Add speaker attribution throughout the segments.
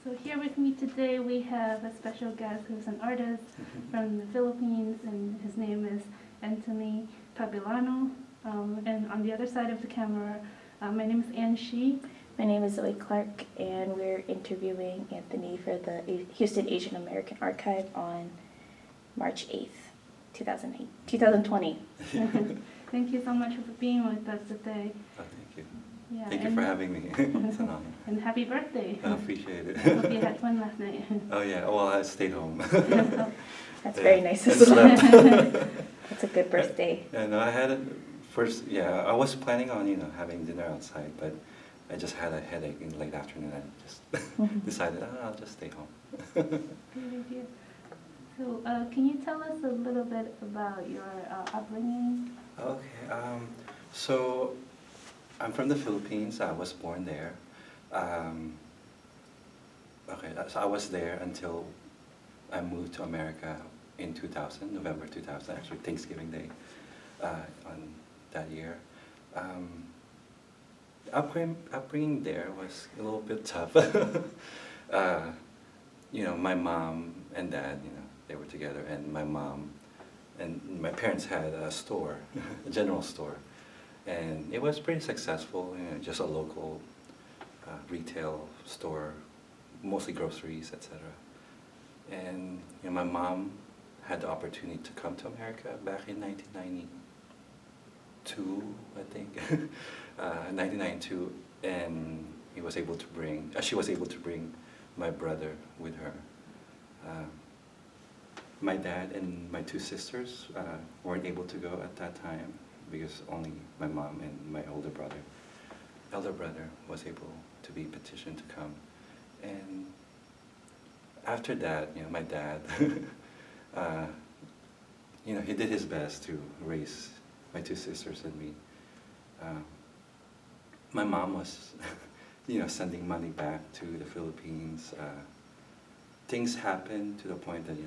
Speaker 1: So here with me today we have a special guest who's an artist from the Philippines, and his name is Anthony Pabilano. And on the other side of the camera, my name is Ann Shi.
Speaker 2: My name is Zoe Clark, and we're interviewing Anthony for the Houston Asian American Archive on March 8th, 2020.
Speaker 1: Thank you so much for being with us today.
Speaker 3: Oh, thank you.
Speaker 1: Yeah,
Speaker 3: Thank you for having me. It's an honor.
Speaker 1: And happy birthday.
Speaker 3: I appreciate it.
Speaker 1: Hope you had fun last night.
Speaker 3: Oh yeah, well I stayed home.
Speaker 2: That's very nice
Speaker 3: And
Speaker 2: as well.
Speaker 3: slept.
Speaker 2: That's a good birthday.
Speaker 3: And I had it first, yeah, I was planning on, having dinner outside, but I just had a headache in late afternoon and just decided, I'll just stay home.
Speaker 1: Great idea. So can you tell us a little bit about your upbringing?
Speaker 3: Okay, so I'm from the Philippines. I was born there. Okay, so I was there until I moved to America in 2000, November 2000, actually Thanksgiving Day on that year. Upbringing there was a little bit tough. My mom and dad, they were together, and my mom and my parents had a store, a general store, and it was pretty successful. Just a local retail store, mostly groceries, etc. And my mom had the opportunity to come to America back in 1992, I think, 1992, and she was able to bring my brother with her. My dad and my two sisters weren't able to go at that time because only my mom and my elder brother was able to be petitioned to come. And after that, my dad, he did his best to raise my two sisters and me. My mom was, sending money back to the Philippines. Things happened to the point that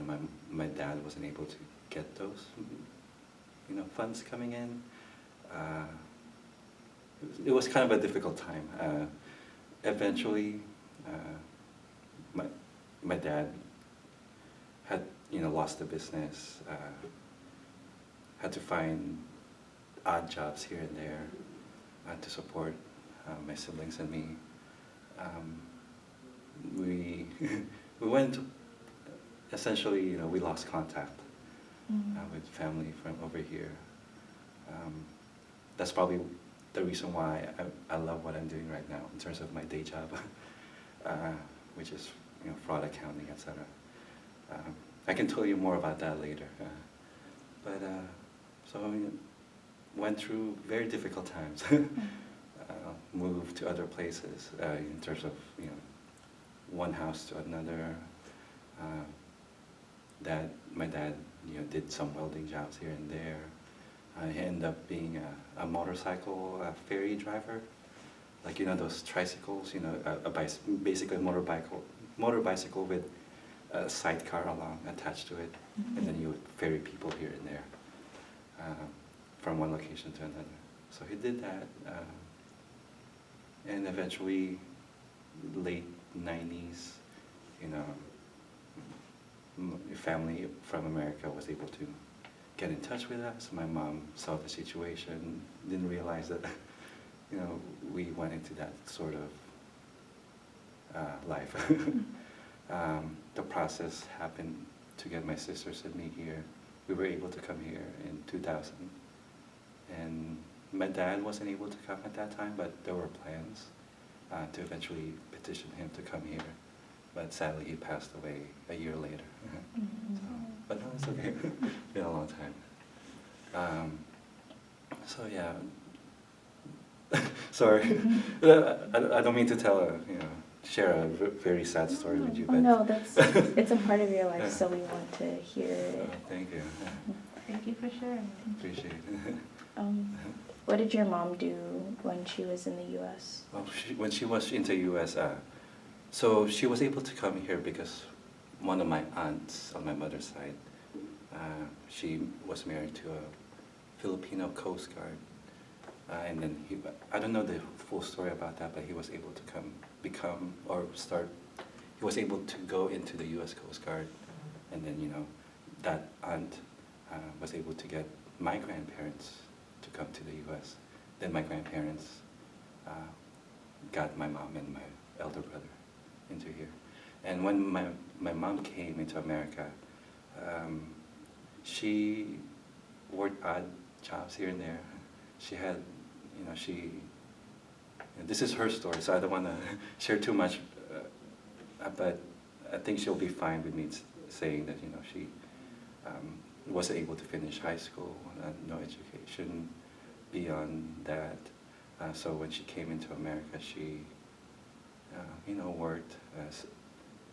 Speaker 3: my dad wasn't able to get those funds coming in. It was kind of a difficult time. Eventually, my dad had lost the business. Had to find odd jobs here and there to support my siblings and me. We went, essentially, we lost contact with family from over here. That's probably the reason why I love what I'm doing right now in terms of my day job, which is fraud accounting, etc. I can tell you more about that later. So went through very difficult times. Moved to other places in terms of one house to another. My dad did some welding jobs here and there. I ended up being a motorcycle ferry driver, like those tricycles, basically a motor bicycle with a sidecar along attached to it, and then you would ferry people here and there from one location to another. So he did that, and eventually, late 90s, family from America was able to get in touch with us. My mom saw the situation, didn't realize that, we went into that sort of life. The process happened to get my sisters and me here. We were able to come here in 2000. And my dad wasn't able to come at that time, but there were plans to eventually petition him to come here. But sadly, he passed away a year later. But no, it's okay. It's been a long time. So yeah. Sorry, I don't mean to share a very sad story with you.
Speaker 2: Oh,
Speaker 3: but
Speaker 2: no, it's a part of your life, so we want to hear it.
Speaker 3: Thank you.
Speaker 1: Thank you for sharing.
Speaker 3: Appreciate it.
Speaker 2: What did your mom do when she was in the U.S.?
Speaker 3: Well, when she was in the U.S., so she was able to come here because one of my aunts on my mother's side, she was married to a Filipino Coast Guard. And then he was able to he was able to go into the U.S. Coast Guard, and then that aunt was able to get my grandparents to come to the U.S. Then my grandparents got my mom and my elder brother into here. And when my mom came into America, she worked odd jobs here and there. She had, this is her story, so I don't want to share too much, but I think she'll be fine with me saying that, she wasn't able to finish high school, no education beyond that. So when she came into America, she, worked as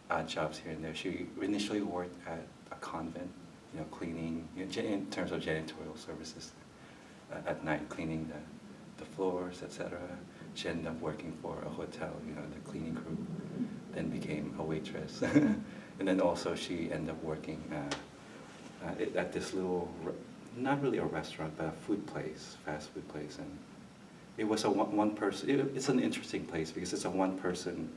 Speaker 3: odd jobs here and there. She initially worked at a convent, cleaning, in terms of janitorial services at night, cleaning the floors, etc. She ended up working for a hotel, the cleaning crew, then became a waitress. And then also she ended up working at this little, not really a restaurant, but a food place, fast food place. And it was a one person, it's an interesting place because it's a one person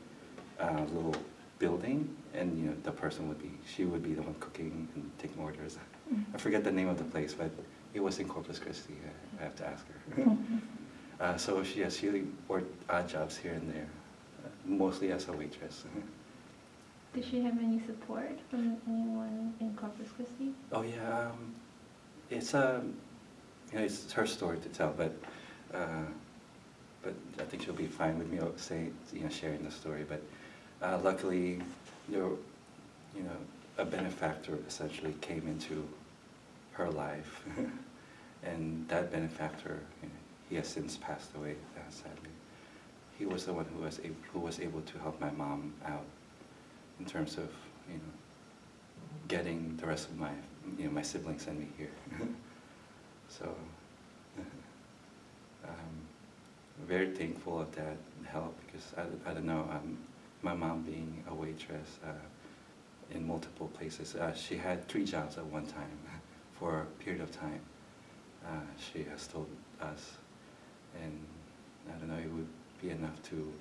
Speaker 3: little building, and the person she would be the one cooking and taking orders. I forget the name of the place, but it was in Corpus Christi. I have to ask her. So she worked odd jobs here and there, mostly as a waitress.
Speaker 1: Did she have any support from anyone in Corpus Christi?
Speaker 3: Oh yeah, it's it's her story to tell, but I think she'll be fine with me sharing the story. But luckily, there, a benefactor essentially came into her life, and that benefactor, he has since passed away, sadly. He was the one who was able to help my mom out in terms of getting the rest of my siblings and me here. So very thankful of that help, because I don't know, my mom being a waitress in multiple places, she had 3 jobs at one time for a period of time. She has told us, and I don't know, it would be enough to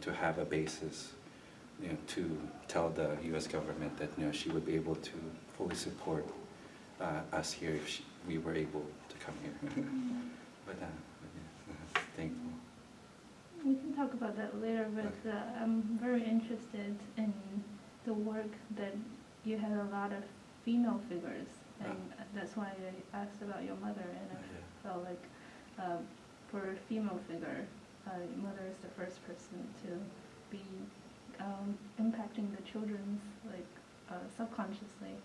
Speaker 3: to have a basis, to tell the U.S. government that she would be able to fully support us here if we were able to come here. But yeah, thankful.
Speaker 1: We can talk about that later, but I'm very interested in the work that you had a lot of female figures, and that's why I asked about your mother, and I felt like for a female figure, your mother is the first person to be impacting the children's subconsciously,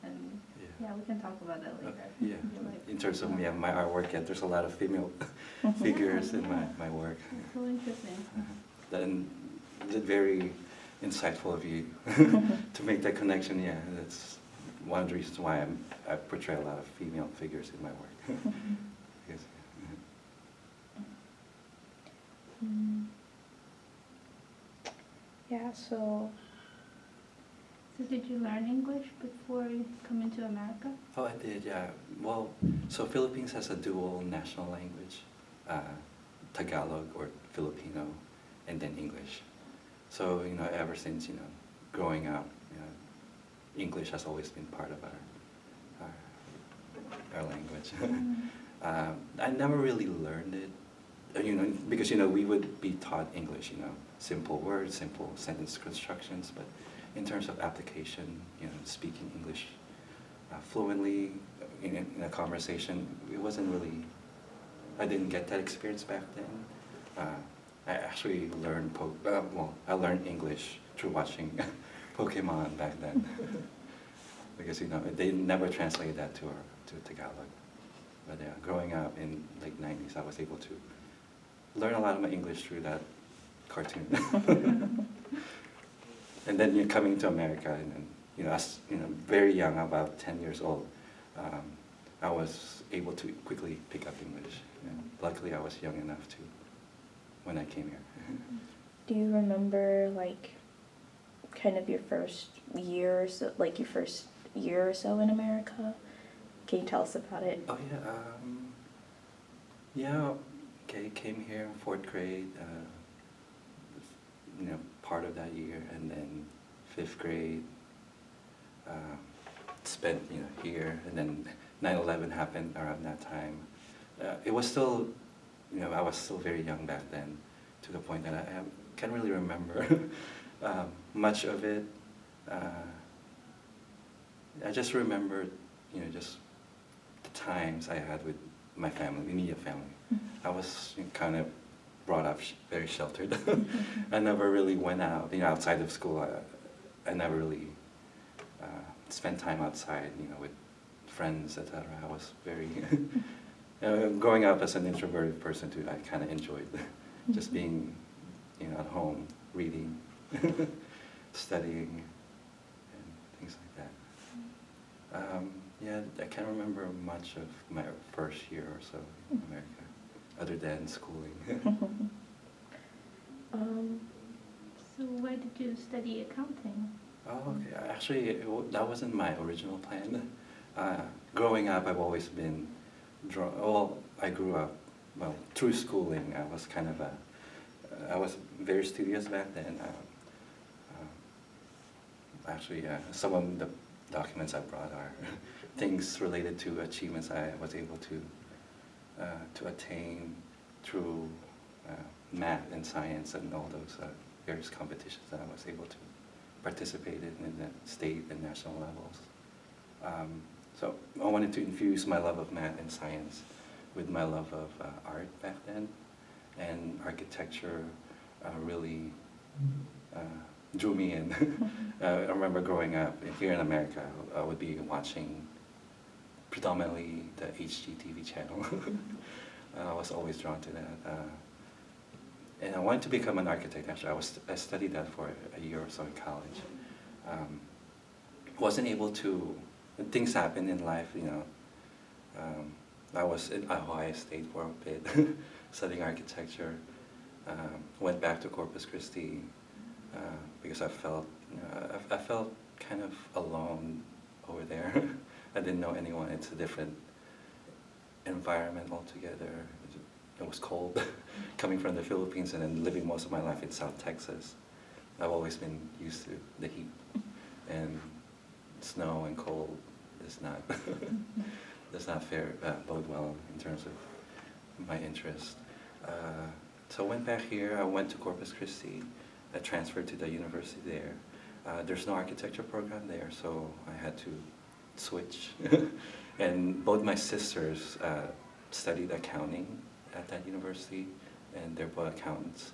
Speaker 1: and we can talk about that later.
Speaker 3: Yeah, in terms of my artwork, there's a lot of female figures in my work.
Speaker 1: It's so interesting.
Speaker 3: Then very insightful of you to make that connection. Yeah, that's one of the reasons why I portray a lot of female figures in my work. Because,
Speaker 2: Yeah, so
Speaker 1: did you learn English before coming to America?
Speaker 3: Oh, I did, yeah. Well, so Philippines has a dual national language, Tagalog or Filipino, and then English. So, ever since, growing up, English has always been part of our language. I never really learned it, because, we would be taught English, simple words, simple sentence constructions, but in terms of application, speaking English fluently in a conversation, it wasn't really, I didn't get that experience back then. I actually learned, I learned English through watching Pokemon back then. Because, they never translated that to Tagalog. But yeah, growing up in late 90s, I was able to learn a lot of my English through that cartoon. And then coming to America, and then, very young, about 10 years old, I was able to quickly pick up English. And luckily, I was young enough to when I came here.
Speaker 2: do you remember kind of your first year or so, your first year or so in America? Can you tell us about it?
Speaker 3: Oh yeah, okay, came here in 4th grade. part of that year, and then 5th grade, spent, here, and then 9/11 happened around that time. It was still, I was still very young back then, to the point that I can't really remember much of it. I just remember, just the times I had with my family, immediate family. I was kind of brought up very sheltered. I never really went out, outside of school. I never really spent time outside, with friends, etc. I was very, growing up as an introverted person too, I kind of enjoyed just being, at home, reading, studying, and things like that. Yeah, I can't remember much of my first year or so in America, other than schooling.
Speaker 1: So why did you study accounting?
Speaker 3: Oh, okay. Actually, that wasn't my original plan. Growing up, I've always been drawn. Well, I grew up, through schooling. I was kind of I was very studious back then. Actually, some of the documents I brought are things related to achievements I was able to attain through math and science and all those various competitions that I was able to participate in the state and national levels. So I wanted to infuse my love of math and science with my love of art back then, and architecture really drew me in. I remember growing up here in America, I would be watching predominantly the HGTV channel. I was always drawn to that. And I wanted to become an architect, actually. I studied that for a year or so in college. Wasn't able to, things happen in life, I was in Ohio State for a bit, studying architecture. Went back to Corpus Christi because I felt kind of alone over there. I didn't know anyone. It's a different environment altogether. It was cold, coming from the Philippines and then living most of my life in South Texas. I've always been used to the heat, and snow and cold does not bode well in terms of my interest. So I went back here. I went to Corpus Christi. I transferred to the university there. There's no architecture program there, so I had to switch. And both my sisters studied accounting at that university, and they're both accountants.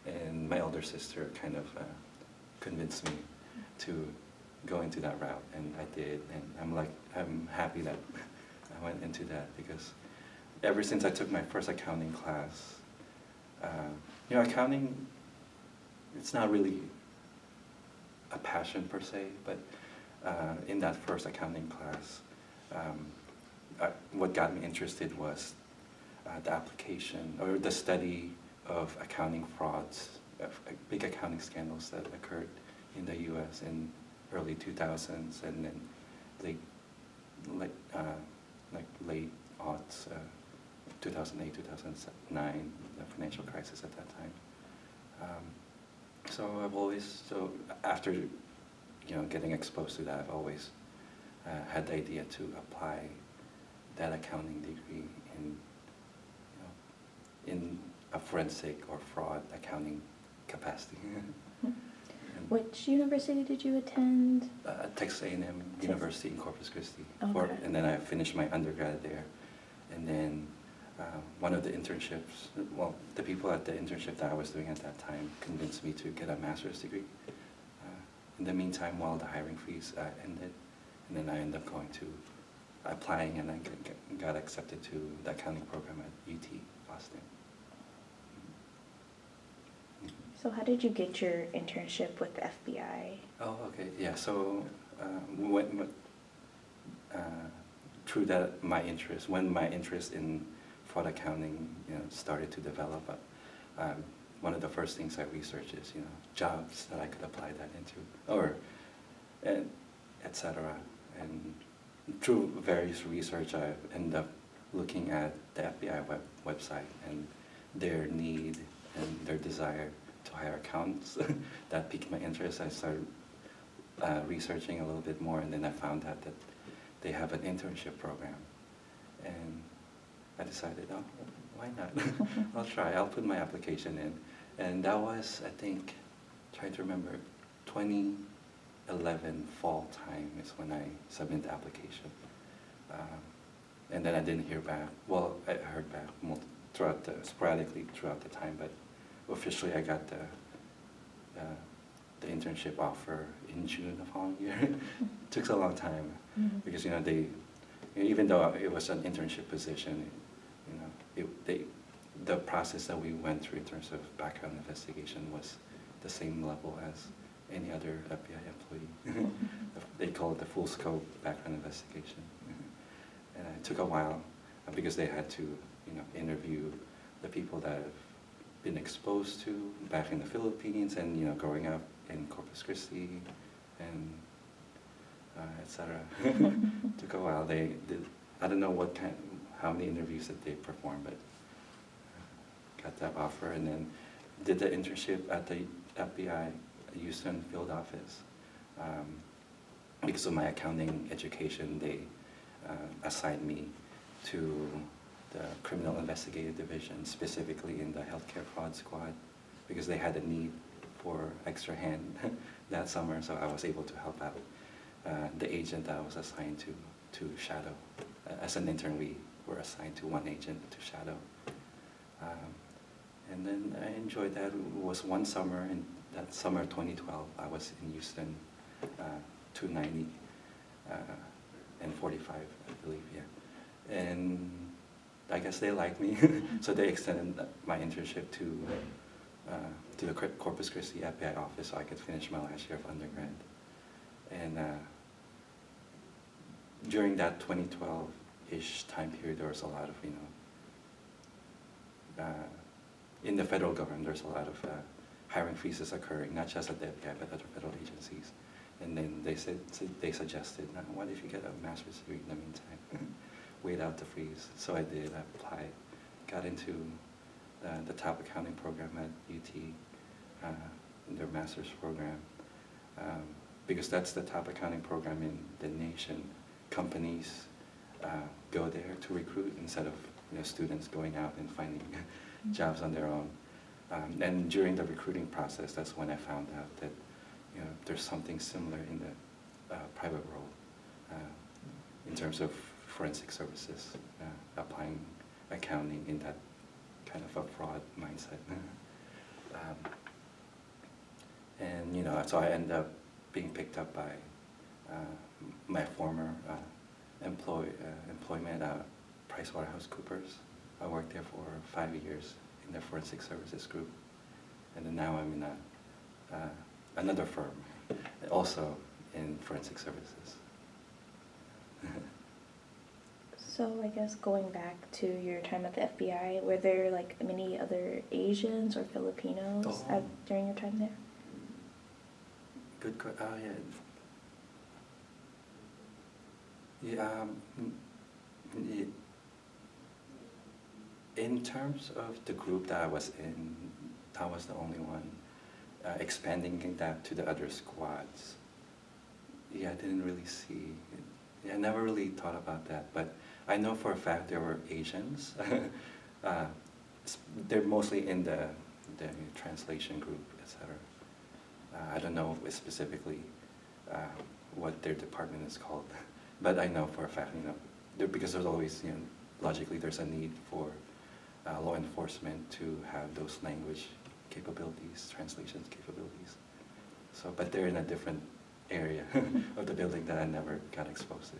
Speaker 3: And my elder sister kind of convinced me to go into that route, and I did. And I'm happy that I went into that, because ever since I took my first accounting class, accounting, it's not really a passion per se, but in that first accounting class, what got me interested was the application or the study of accounting frauds, big accounting scandals that occurred in the U.S. in early 2000s and then late aughts, 2008, 2009, the financial crisis at that time. So after getting exposed to that, I've always had the idea to apply that accounting degree in a forensic or fraud accounting capacity.
Speaker 2: Which university did you attend?
Speaker 3: Texas A&M University in Corpus Christi.
Speaker 2: Okay.
Speaker 3: And then I finished my undergrad there. And then one of the internships, the people at the internship that I was doing at that time convinced me to get a master's degree. In the meantime, while the hiring freeze ended, and then I ended up going to applying, and I got accepted to the accounting program at UT Austin.
Speaker 2: So how did you get your internship with the FBI?
Speaker 3: Oh, okay, yeah. So we went through that when my interest in fraud accounting started to develop. One of the first things I researched is jobs that I could apply that into, etc. And through various research, I ended up looking at the FBI website and their need and their desire to hire accountants. That piqued my interest. I started researching a little bit more, and then I found out that they have an internship program. And I decided, oh, why not? I'll try. I'll put my application in. And that was, I think, trying to remember, 2011 fall time is when I submitted the application. And then I didn't hear back. Well, I heard back sporadically throughout the time, but officially I got the internship offer in June the following year. It took a long time because even though it was an internship position, the process that we went through in terms of background investigation was the same level as any other FBI employee. They call it the full scope background investigation. And it took a while because they had to interview the people that have been exposed to back in the Philippines and growing up in Corpus Christi and etc. Took a while. They did, I don't know how many interviews that they performed, but got that offer and then did the internship at the FBI Houston field office. Because of my accounting education, they assigned me to the criminal investigative division, specifically in the healthcare fraud squad, because they had a need for extra hand that summer, so I was able to help out the agent that I was assigned to shadow. As an intern, we were assigned to one agent to shadow. And then I enjoyed that. It was one summer, and that summer 2012, I was in Houston, 290 and 45, I believe, yeah. And I guess they liked me, so they extended my internship to the Corpus Christi FBI office so I could finish my last year of undergrad. And during that 2012-ish time period, there was a lot of, in the federal government, there's a lot of hiring freezes occurring, not just at the FBI, but other federal agencies. And then they suggested, what if you get a master's degree in the meantime? Wait out the freeze. So I did. I applied, got into the top accounting program at UT, in their master's program, because that's the top accounting program in the nation. Companies go there to recruit instead of students going out and finding jobs on their own. And during the recruiting process, that's when I found out that there's something similar in the private world in terms of forensic services, applying accounting in that kind of a fraud mindset. And so I ended up being picked up by my former employment at PricewaterhouseCoopers. I worked there for 5 years in the forensic services group, and then now I'm in another firm, also in forensic services.
Speaker 2: So I guess going back to your time at the FBI, were there like many other Asians or Filipinos during your time there?
Speaker 3: Good question. Yeah. In terms of the group that I was in, I was the only one. Expanding that to the other squads, yeah, I didn't really see. I never really thought about that, but I know for a fact there were Asians. They're mostly in the translation group, etc. I don't know specifically what their department is called, but I know for a fact, because there's always, logically there's a need for law enforcement to have those language capabilities, translations capabilities. So, but they're in a different area of the building that I never got exposed to.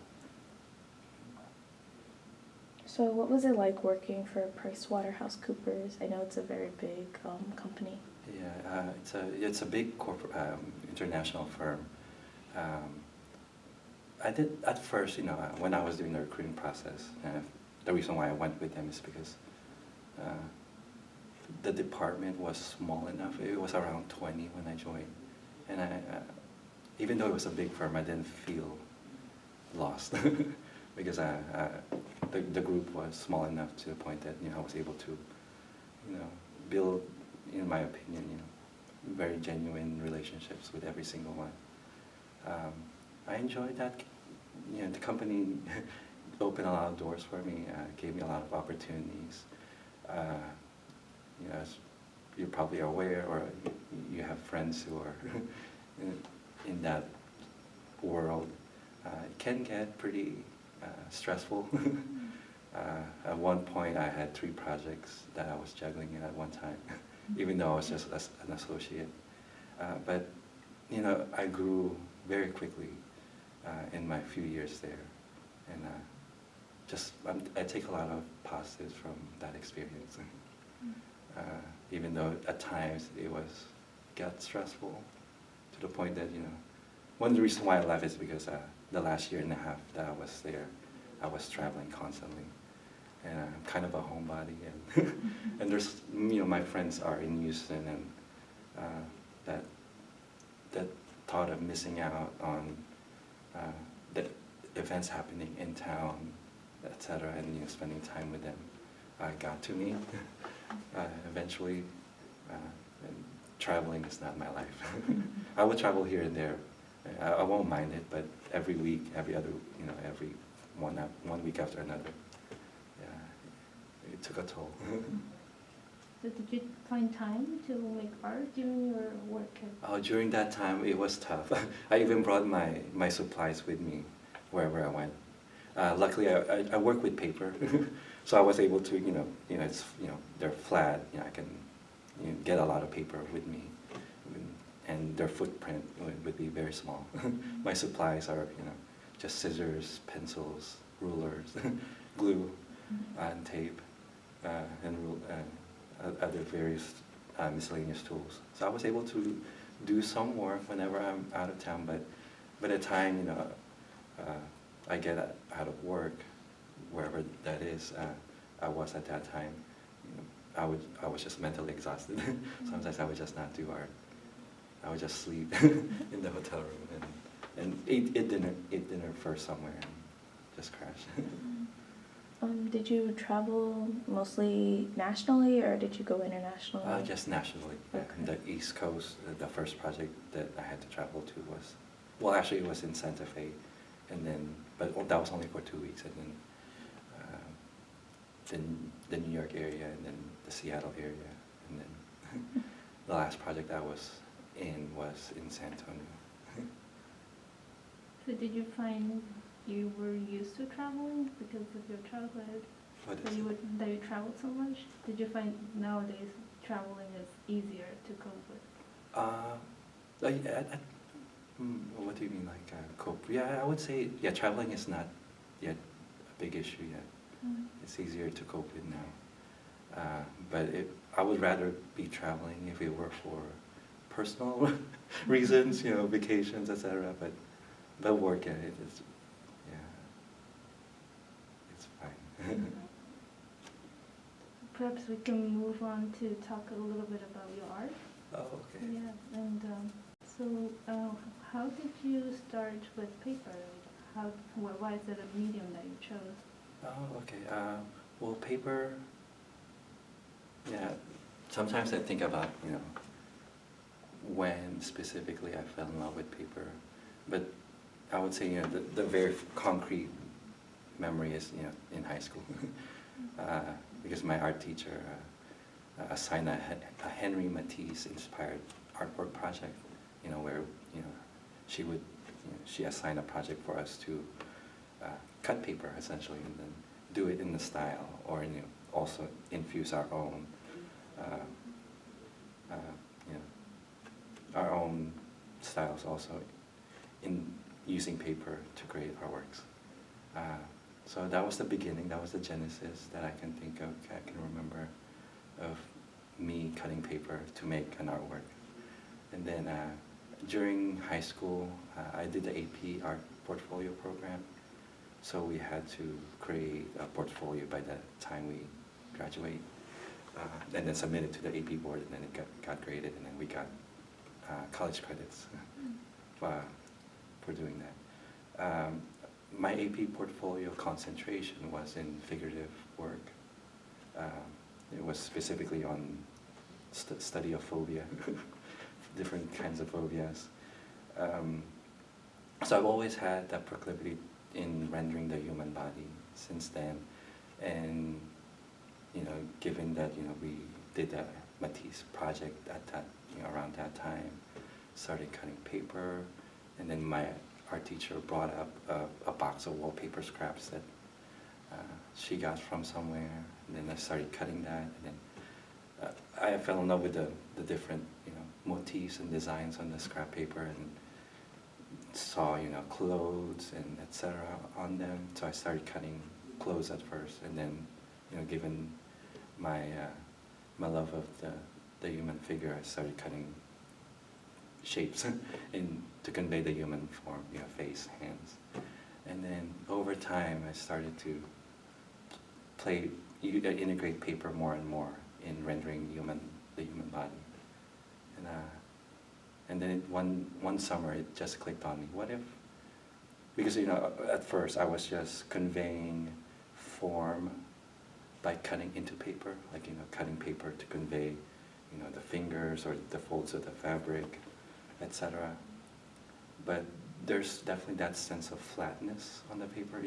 Speaker 2: So what was it like working for PricewaterhouseCoopers? I know it's a very big company.
Speaker 3: Yeah, it's a big corporate international firm. I did at first, when I was doing the recruiting process. The reason why I went with them is because the department was small enough. It was around 20 when I joined, and even though it was a big firm, I didn't feel lost because the group was small enough to the point that I was able to, build, in my opinion, very genuine relationships with every single one. I enjoyed that. You know, the company opened a lot of doors for me, gave me a lot of opportunities. You know, as you're probably aware, or you have friends who are in that world, it can get pretty stressful. At one point, I had 3 projects that I was juggling at one time, even though I was just an associate. But you know, I grew very quickly in my few years there, and I take a lot of positives from that experience. Even though at times it got stressful to the point that, you know, one of the reasons why I left is because the last year and a half that I was there, I was traveling constantly, and I'm kind of a homebody, and and there's, you know, my friends are in Houston, and that thought of missing out on the events happening in town, etc., and, you know, spending time with them, got to me eventually. And traveling is not my life. I would travel here and there. I won't mind it, but every week, every other, you know, every one week after another, yeah, it took a toll.
Speaker 1: So did you find time to make art during your work?
Speaker 3: During that time, it was tough. I even brought my supplies with me wherever I went. Luckily, I work with paper, so I was able to, it's, they're flat. You know, I can get a lot of paper with me, and their footprint would be very small. My supplies are, just scissors, pencils, rulers, glue, and tape, and other various miscellaneous tools. So I was able to do some work whenever I'm out of town, but by the time I get out of work, wherever that is, I was at that time, I was just mentally exhausted. Sometimes I would just not do art. I would just sleep in the hotel room and eat dinner first somewhere and just crash.
Speaker 2: Did you travel mostly nationally, or did you go internationally?
Speaker 3: Just nationally.
Speaker 2: Okay.
Speaker 3: The East Coast, the first project that I had to travel to was, well, actually it was in Santa Fe, and then, but that was only for 2 weeks, and then the New York area, and then the Seattle area, and then the last project I was in San Antonio.
Speaker 1: So did you find you were used to traveling because of your childhood? That you traveled so much? Did you find nowadays traveling is easier to cope with?
Speaker 3: What do you mean, like cope? Yeah, I would say, yeah, traveling is not yet a big issue yet.
Speaker 1: Mm-hmm.
Speaker 3: It's easier to cope with now. But I would rather be traveling if it were for personal reasons, vacations, etc. But work at it is, it's fine.
Speaker 1: Perhaps we can move on to talk a little bit about your art.
Speaker 3: Oh, okay.
Speaker 1: Yeah, and how did you start with paper? Why is it a medium that you chose?
Speaker 3: Oh, okay. Well, paper, yeah, sometimes I think about, when specifically I fell in love with paper. But I would say, the very concrete memory is, in high school. Because my art teacher assigned a Henry Matisse-inspired artwork project, where, she assigned a project for us to cut paper, essentially, and then do it in the style, or also infuse our own, our own styles also in using paper to create our works. So that was the beginning, that was the genesis that I can think of, I can remember, of me cutting paper to make an artwork. And then during high school, I did the AP Art Portfolio program. So we had to create a portfolio by the time we graduate, and then submit it to the AP board, and then it got graded, and then we got college credits for doing that. My AP portfolio concentration was in figurative work. It was specifically on study of phobia. different kinds of phobias. So I've always had that proclivity in rendering the human body since then, and given that we did a Matisse project at that around that time, started cutting paper, and then my art teacher brought up a box of wallpaper scraps that she got from somewhere, and then I started cutting that, and then I fell in love with the different motifs and designs on the scrap paper, and saw clothes and etc. on them. So I started cutting clothes at first, and then given my my love of the human figure, I started cutting shapes to convey the human form, face, hands. And then over time, I started to integrate paper more and more in rendering the human body. And then one summer, it just clicked on me. What if, because at first I was just conveying form by cutting into paper, like cutting paper to convey the fingers or the folds of the fabric, etc. But there's definitely that sense of flatness on the paper.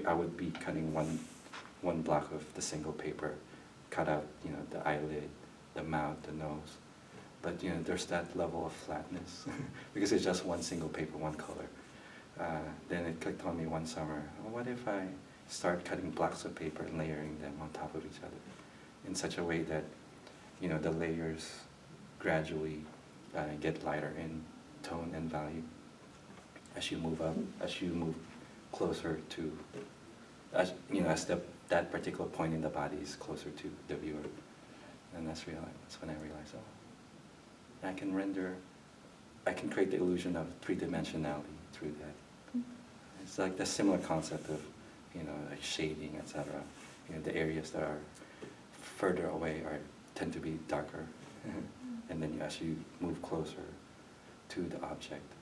Speaker 3: I would be cutting one block of the single paper, cut out the eyelid, the mouth, the nose. But there's that level of flatness because it's just one single paper, one color. Then it clicked on me one summer. Well, what if I start cutting blocks of paper and layering them on top of each other in such a way that the layers gradually get lighter in tone and value as you move up, as you move closer to, as that particular point in the body is closer to the viewer. And that's when I realized, I can create the illusion of three-dimensionality through that. It's like the similar concept of, like shading, etc. The areas that are further away tend to be darker, and then as you move closer to the object,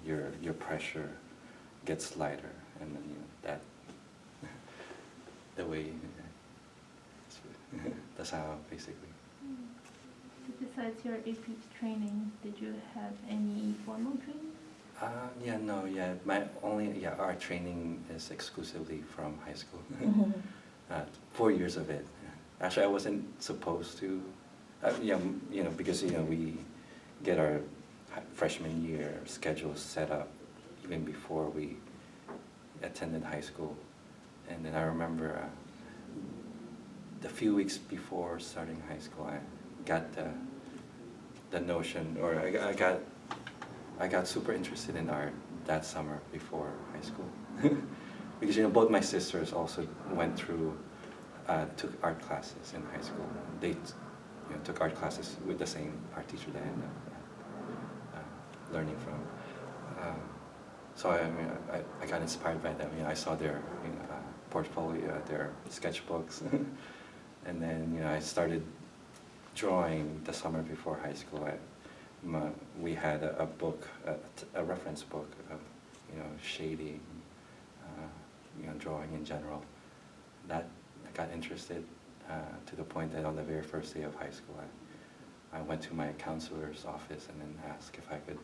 Speaker 3: your pressure gets lighter, and then that the way that's how basically.
Speaker 1: Besides your AP training, did you have any formal training?
Speaker 3: Art training is exclusively from high school.
Speaker 2: Mhm.
Speaker 3: 4 years of it. Actually, I wasn't supposed to, because we get our freshman year schedule set up even before we attended high school. And then I remember the few weeks before starting high school, I got the notion, or I got super interested in art that summer before high school, because both my sisters also went through took art classes in high school. They took art classes with the same art teacher they ended up learning from. So I got inspired by them. I saw their portfolio, their sketchbooks, and then I started drawing the summer before high school. We had a book, a reference book of shading, drawing in general. That I got interested to the point that on the very first day of high school, I went to my counselor's office and then asked if I could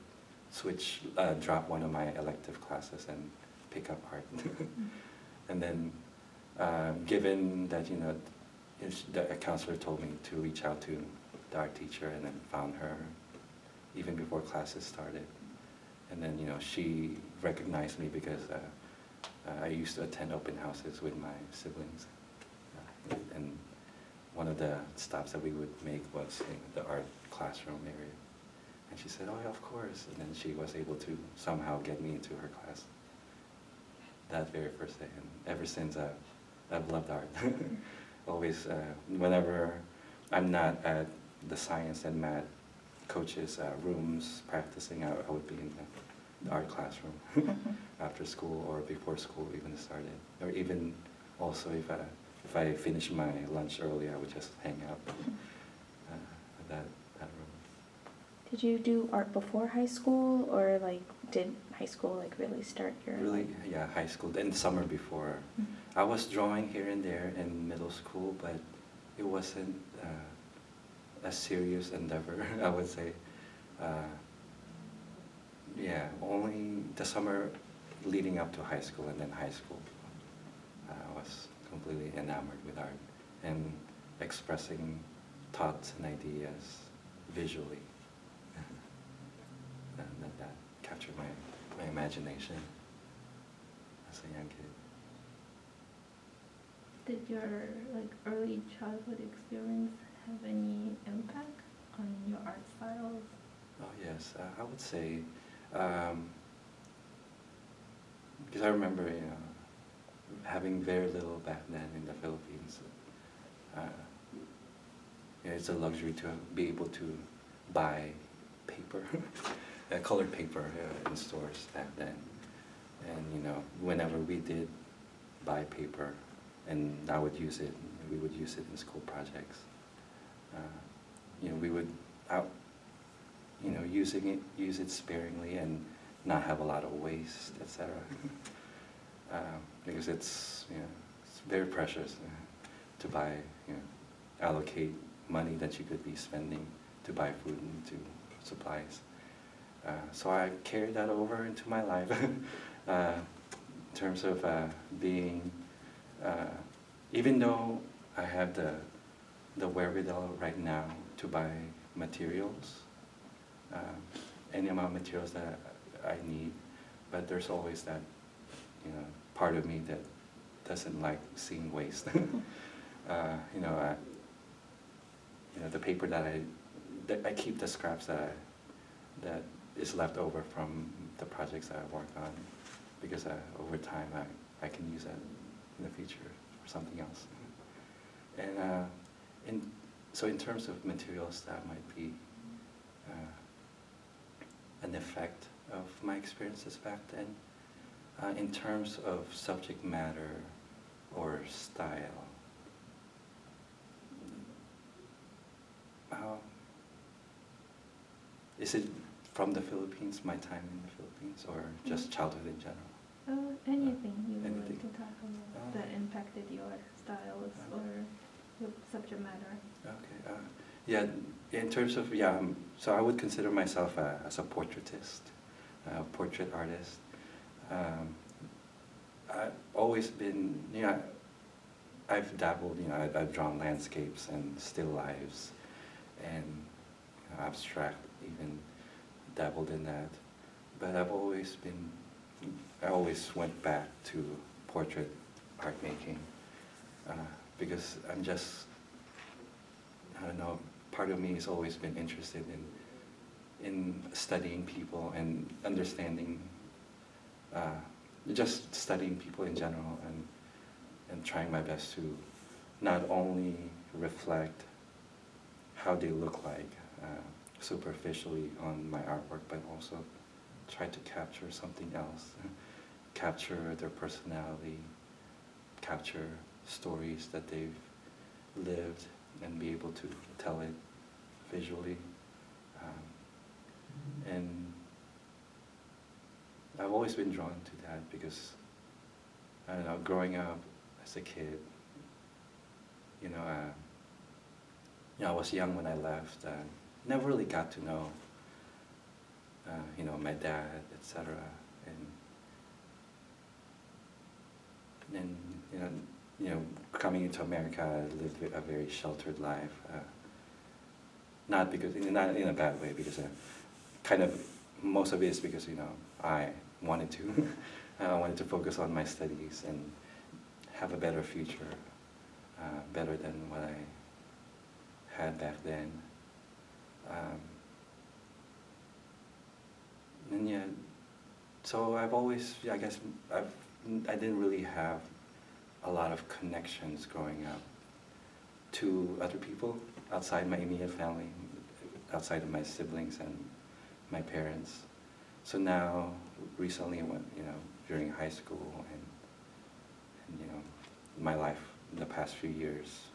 Speaker 3: drop one of my elective classes and pick up art. And then, given that the counselor told me to reach out to the art teacher, and then found her even before classes started. And then she recognized me because I used to attend open houses with my siblings, and one of the stops that we would make was the art classroom area. And she said, "Oh, yeah, of course." And then she was able to somehow get me into her class that very first day. And ever since, I've loved art. Always, whenever I'm not at the science and math coaches' rooms practicing, I would be in the art classroom after school or before school even started. Or even also if I finished my lunch early, I would just hang out at that room.
Speaker 2: Did you do art before high school, or did high school really start your?
Speaker 3: Really, yeah, high school. Then summer before, I was drawing here and there in middle school, but it wasn't a serious endeavor, I would say. Yeah, only the summer leading up to high school and then high school, I was completely enamored with art and expressing thoughts and ideas visually. And that captured my imagination as a young kid.
Speaker 1: Did your like early childhood experience have any impact on your art styles?
Speaker 3: Oh yes, I would say, because I remember, having very little back then in the Philippines. Yeah, it's a luxury to be able to buy paper, colored paper in stores back then. And whenever we did buy paper, and I would use it, we would use it in school projects. We would use it sparingly and not have a lot of waste, etc. Because it's very precious to buy, allocate money that you could be spending to buy food and to supplies. So I carried that over into my life in terms of being, even though I have the wherewithal right now to buy materials, any amount of materials that I need, but there's always that part of me that doesn't like seeing waste. The paper that I keep the scraps that is left over from the projects that I work on, because over time I can use that in the future for something else. And so in terms of materials, that might be an effect of my experiences back then. In terms of subject matter or style, is it from the Philippines, my time in the Philippines, or just childhood in general?
Speaker 1: Anything you would
Speaker 3: Anything.
Speaker 1: like to talk about that impacted your styles or your subject matter?
Speaker 3: Okay. Yeah, in terms of, so I would consider myself as a portraitist, portrait artist. I've always been, I've dabbled, I've drawn landscapes and still lifes and abstract, even dabbled in that. But I always went back to portrait art making because I'm just, I don't know, part of me has always been interested in studying people and understanding, just studying people in general and trying my best to not only reflect how they look like superficially on my artwork, but also try to capture something else, capture their personality, capture stories that they've lived and be able to tell it visually. And I've always been drawn to that because, I don't know, growing up as a kid, I was young when I left. Never really got to know, my dad, etc. And coming into America, I lived a very sheltered life. Not in a bad way, because kind of most of it is because I wanted to. I wanted to focus on my studies and have a better future, better than what I had back then. And yeah, so I've always, I guess, I didn't really have a lot of connections growing up to other people outside my immediate family, outside of my siblings and my parents. So now, recently, during high school and my life in the past few years,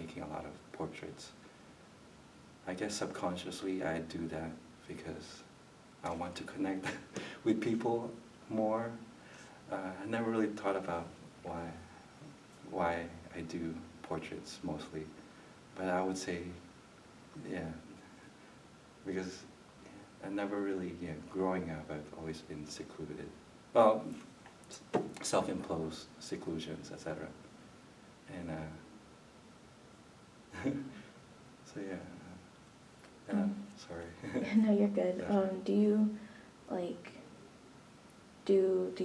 Speaker 3: making a lot of portraits, I guess subconsciously I do that because I want to connect with people more. I never really thought about why I do portraits mostly, but I would say, yeah, because I never really, growing up, I've always been secluded. Well, self-imposed seclusions, etc. And so yeah. Sorry.
Speaker 2: No, you're good.
Speaker 3: Yeah.
Speaker 2: Do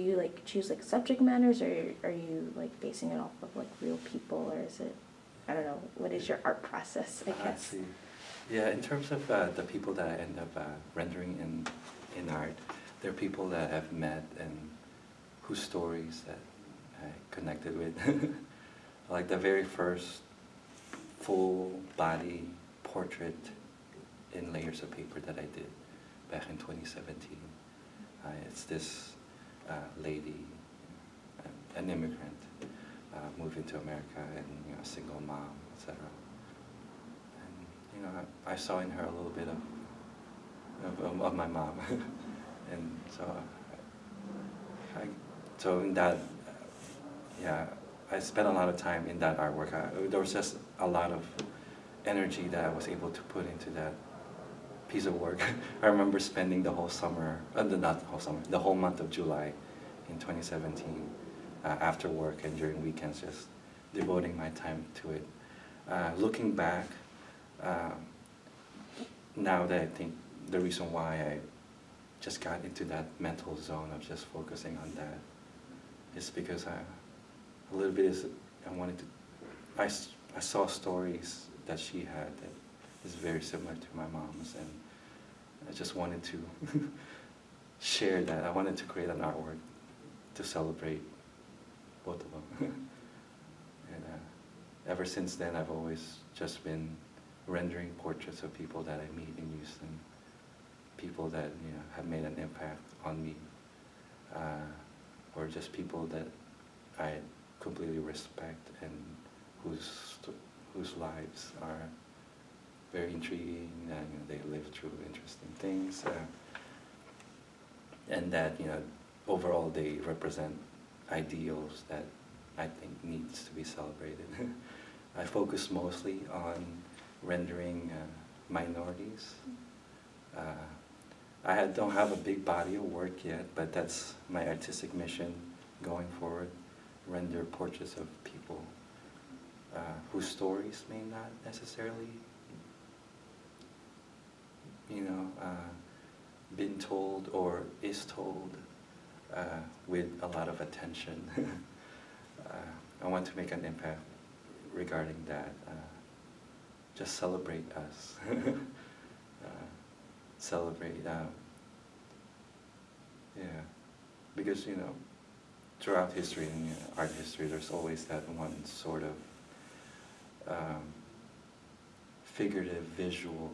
Speaker 2: you like choose like subject matters, or are you like basing it off of like real people, or is it, I don't know, what is your art process, I
Speaker 3: I
Speaker 2: guess?
Speaker 3: see. Yeah, in terms of the people that I end up rendering in art, they're people that I've met and whose stories that I connected with. Like the very first full body portrait in layers of paper that I did back in 2017. It's this lady, an immigrant, moving to America, and a single mom, etc. And I saw in her a little bit of my mom, and so in that, I spent a lot of time in that artwork. There was just a lot of energy that I was able to put into that piece of work. I remember spending the whole summer, not the whole summer, the whole month of July in 2017, after work and during weekends, just devoting my time to it. Looking back, now that I think the reason why I just got into that mental zone of just focusing on that is because a little bit is I wanted to, I saw stories that she had that is very similar to my mom's, and I just wanted to share that. I wanted to create an artwork to celebrate both of them. And ever since then, I've always just been rendering portraits of people that I meet in Houston, people that have made an impact on me, or just people that I completely respect and whose lives are very intriguing, and they live through interesting things, and that overall they represent ideals that I think needs to be celebrated. I focus mostly on rendering minorities. I don't have a big body of work yet, but that's my artistic mission going forward. Render portraits of people whose stories may not necessarily been told or is told with a lot of attention. I want to make an impact regarding that. Just celebrate us. Celebrate, because throughout history and art history, there's always that one sort of figurative visual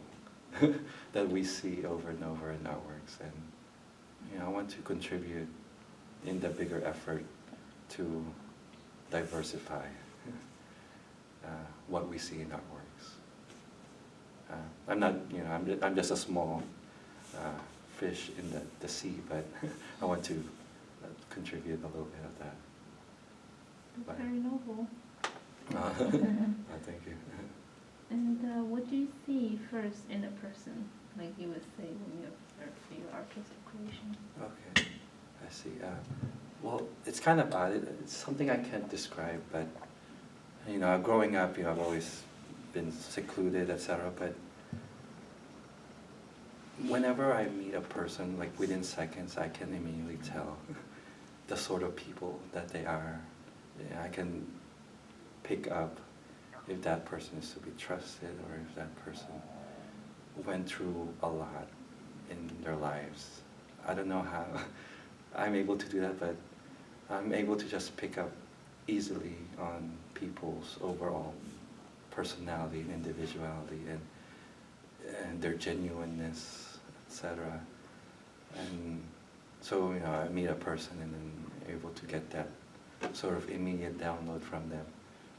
Speaker 3: that we see over and over in our works, and I want to contribute in the bigger effort to diversify what we see in our works. I'm not, I'm just a small fish in the sea, but I want to contribute a little bit of that.
Speaker 1: That's very noble.
Speaker 3: Thank you.
Speaker 1: And what do you see first in a person, like you would say when you see your artistic creation?
Speaker 3: Okay, I see. Well, it's kind of odd. It's something I can't describe, but growing up, I've always been secluded, etc. But whenever I meet a person, like within seconds, I can immediately tell the sort of people that they are. I can pick up if that person is to be trusted, or if that person went through a lot in their lives. I don't know how I'm able to do that, but I'm able to just pick up easily on people's overall personality and individuality and their genuineness, etc. And so I meet a person and then able to get that sort of immediate download from them,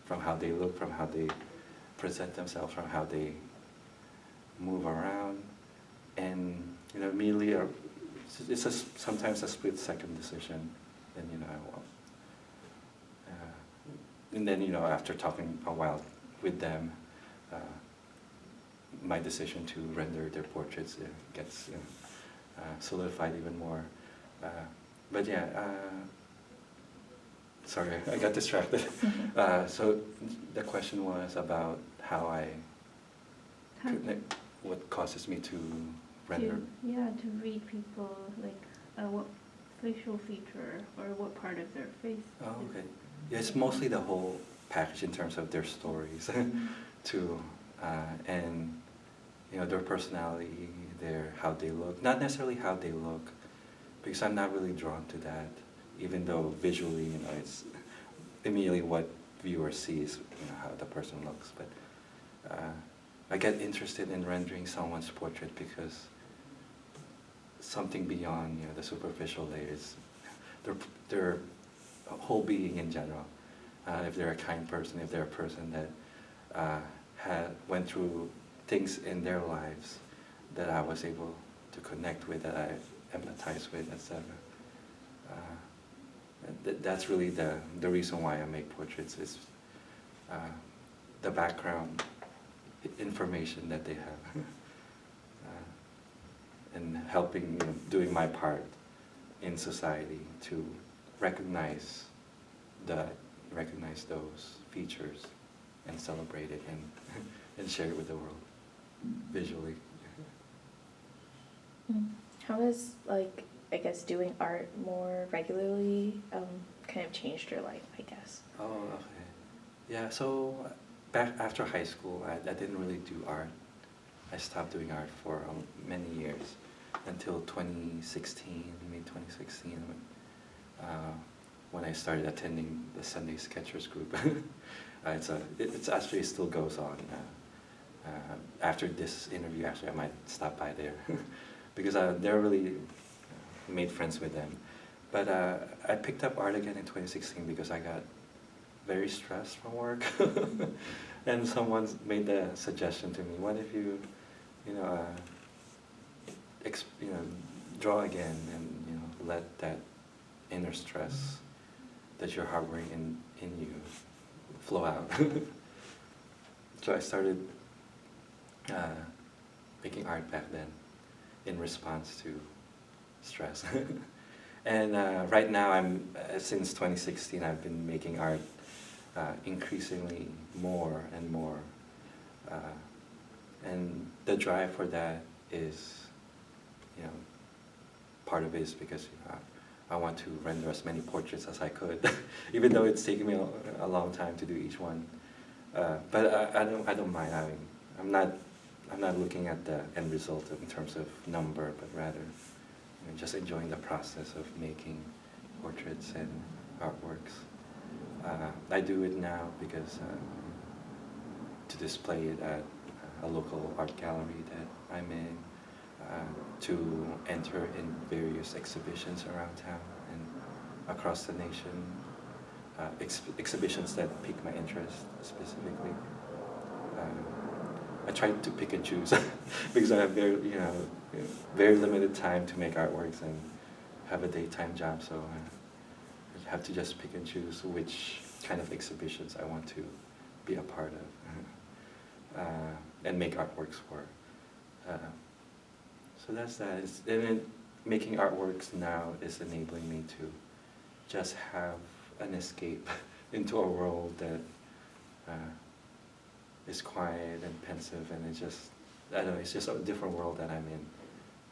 Speaker 3: from how they look, from how they present themselves, from how they move around, and immediately it's sometimes a split-second decision, and and then after talking a while with them, my decision to render their portraits gets solidified even more. But yeah, sorry, I got distracted. So the question was about how I
Speaker 1: How-
Speaker 3: connect, what causes me to render.
Speaker 1: to read people, like what facial feature or what part of their face.
Speaker 3: Oh,
Speaker 1: is-
Speaker 3: okay. Yeah, it's mostly the whole package in terms of their stories, too, and their personality, their how they look. Not necessarily how they look, because I'm not really drawn to that. Even though visually, it's immediately what viewer sees, how the person looks. But I get interested in rendering someone's portrait because something beyond, the superficial layers, their whole being in general. If they're a kind person, if they're a person that went through things in their lives that I was able to connect with, that I empathize with, etc. That's really the reason why I make portraits, is the background information that they have. And helping, doing my part in society to recognize those features and celebrate it and share it with the world visually.
Speaker 2: How has, like, I guess, doing art more regularly kind of changed your life, I guess?
Speaker 3: Oh, okay. Yeah, so back after high school, I didn't really do art. I stopped doing art for many years until 2016, May 2016, when I started attending the Sunday Sketchers group. It's actually still goes on. After this interview, actually, I might stop by there because they're really made friends with them. But I picked up art again in 2016 because I got very stressed from work, and someone made the suggestion to me, what if you draw again and let that inner stress that you're harboring in you flow out. So I started making art back then in response to stress. And right now, since 2016, I've been making art increasingly more and more. And the drive for that is, part of it is because I want to render as many portraits as I could, even though it's taken me a long time to do each one. But I don't mind. I'm not looking at the end result in terms of number, but rather just enjoying the process of making portraits and artworks. I do it now because to display it at a local art gallery that I'm in, to enter in various exhibitions around town and across the nation, exhibitions that pique my interest specifically. I try to pick and choose because I have very limited time to make artworks and have a daytime job, so I have to just pick and choose which kind of exhibitions I want to be a part of and make artworks for. So that's that. Making artworks now is enabling me to just have an escape into a world that is quiet and pensive, and it's just a different world that I'm in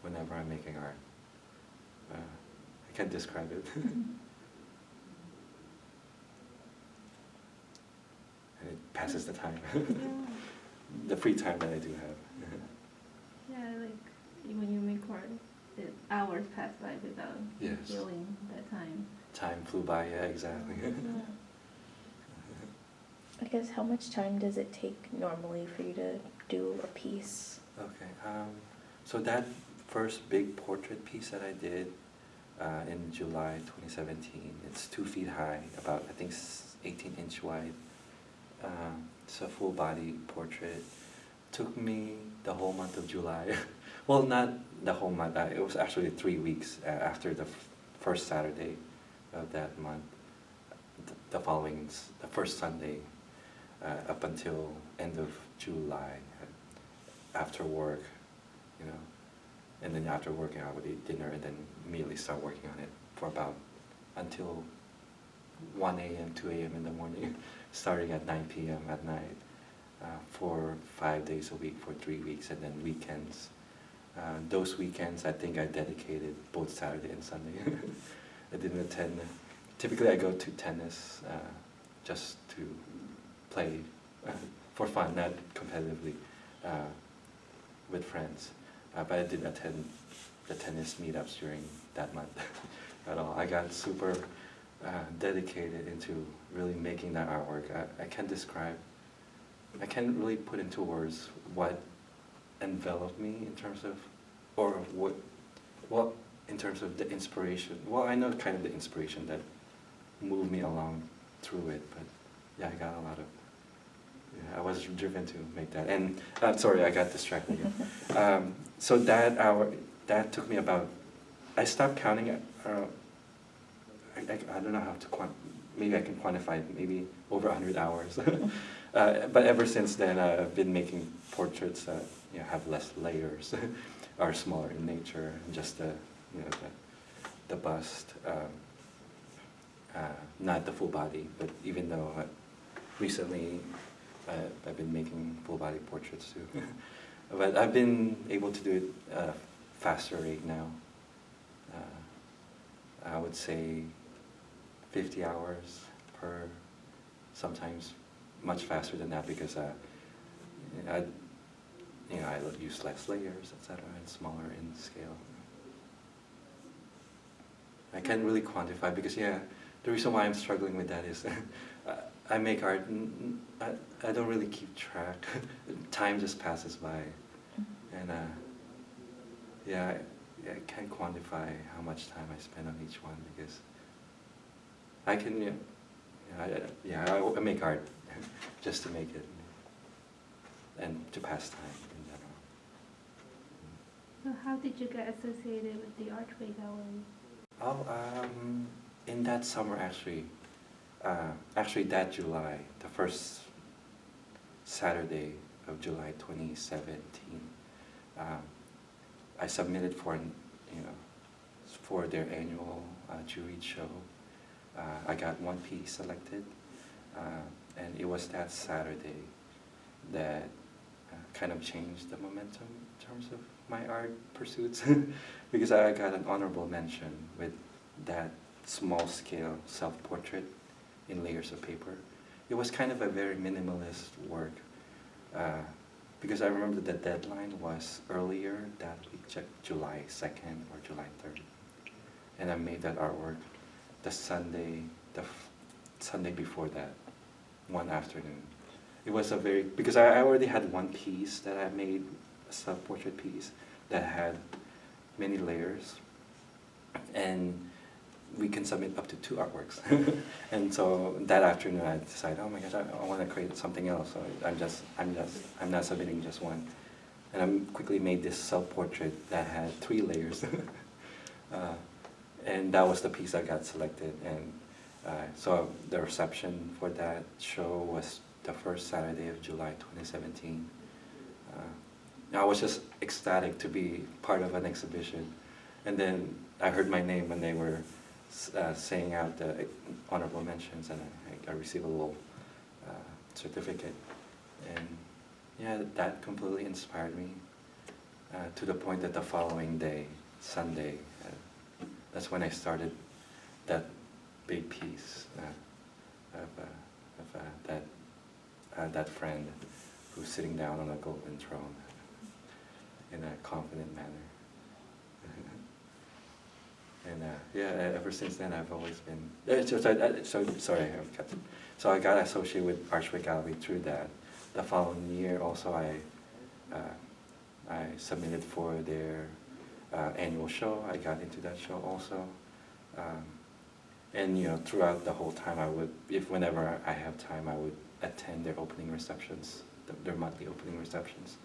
Speaker 3: whenever I'm making art. I can't describe it. And it passes the time. The free time that I do have.
Speaker 1: Yeah, like when you make art, hours pass by without
Speaker 3: Yes.
Speaker 1: feeling that time.
Speaker 3: Time flew by, yeah, exactly.
Speaker 2: I guess, how much time does it take normally for you to do a piece?
Speaker 3: Okay, so that first big portrait piece that I did in July 2017, it's 2 feet high, about, I think, 18-inch wide. It's a full body portrait. Took me the whole month of July. Well, not the whole month, it was actually 3 weeks after the first Saturday of that month. The first Sunday, up until end of July, after work, and then after working out, we eat dinner, and then immediately start working on it for about until 1 a.m., 2 a.m. in the morning, starting at 9 p.m. at night, for 5 days a week for 3 weeks, and then weekends. Those weekends, I think I dedicated both Saturday and Sunday. I didn't attend. Typically, I go to tennis just to play for fun, not competitively, with friends. But I didn't attend the tennis meetups during that month at all. I got super dedicated into really making that artwork. I can't really put into words what enveloped me in terms of, or what in terms of the inspiration. Well, I know kind of the inspiration that moved me along through it, but yeah, I got a lot of, I was driven to make that. And sorry, I got distracted again. So that took me about, I stopped counting it, I don't know how to maybe I can quantify it, maybe over 100 hours. But ever since then, I've been making portraits that have less layers, are smaller in nature, and just the bust, not the full body. But even though recently I've been making full body portraits too, but I've been able to do it faster rate now. I would say 50 hours per, sometimes much faster than that, because I use less layers, etc., and smaller in scale. I can't really quantify, because the reason why I'm struggling with that is I make art, I don't really keep track. Time just passes by, and I can't quantify how much time I spend on each one, because I can, I make art just to make it and to pass time in general.
Speaker 1: So how did you get associated with the Archway Gallery?
Speaker 3: In that summer, actually that July, the first Saturday of July 2017, I submitted for their annual juried show. I got one piece selected, and it was that Saturday that kind of changed the momentum in terms of my art pursuits, because I got an honorable mention with that small-scale self-portrait in layers of paper. It was kind of a very minimalist work, because I remember the deadline was earlier that week, July 2nd or July 3rd. And I made that artwork the Sunday before that, one afternoon. It was because I already had one piece that I made, a self-portrait piece, that had many layers, and we can submit up to 2 artworks. And so that afternoon I decided, oh my gosh, I want to create something else. So I'm not submitting just one. And I quickly made this self-portrait that had 3 layers. And that was the piece that got selected. And so the reception for that show was the first Saturday of July 2017. I was just ecstatic to be part of an exhibition. And then I heard my name when they were saying out the honorable mentions, and I received a little certificate. And that completely inspired me, to the point that the following day, Sunday, that's when I started that big piece of that friend who's sitting down on a golden throne in a confident manner. And ever since then I've always been. So I got associated with Archway Gallery through that. The following year also I submitted for their annual show. I got into that show also. And throughout the whole time, whenever I have time, I would attend their opening receptions, their monthly opening receptions,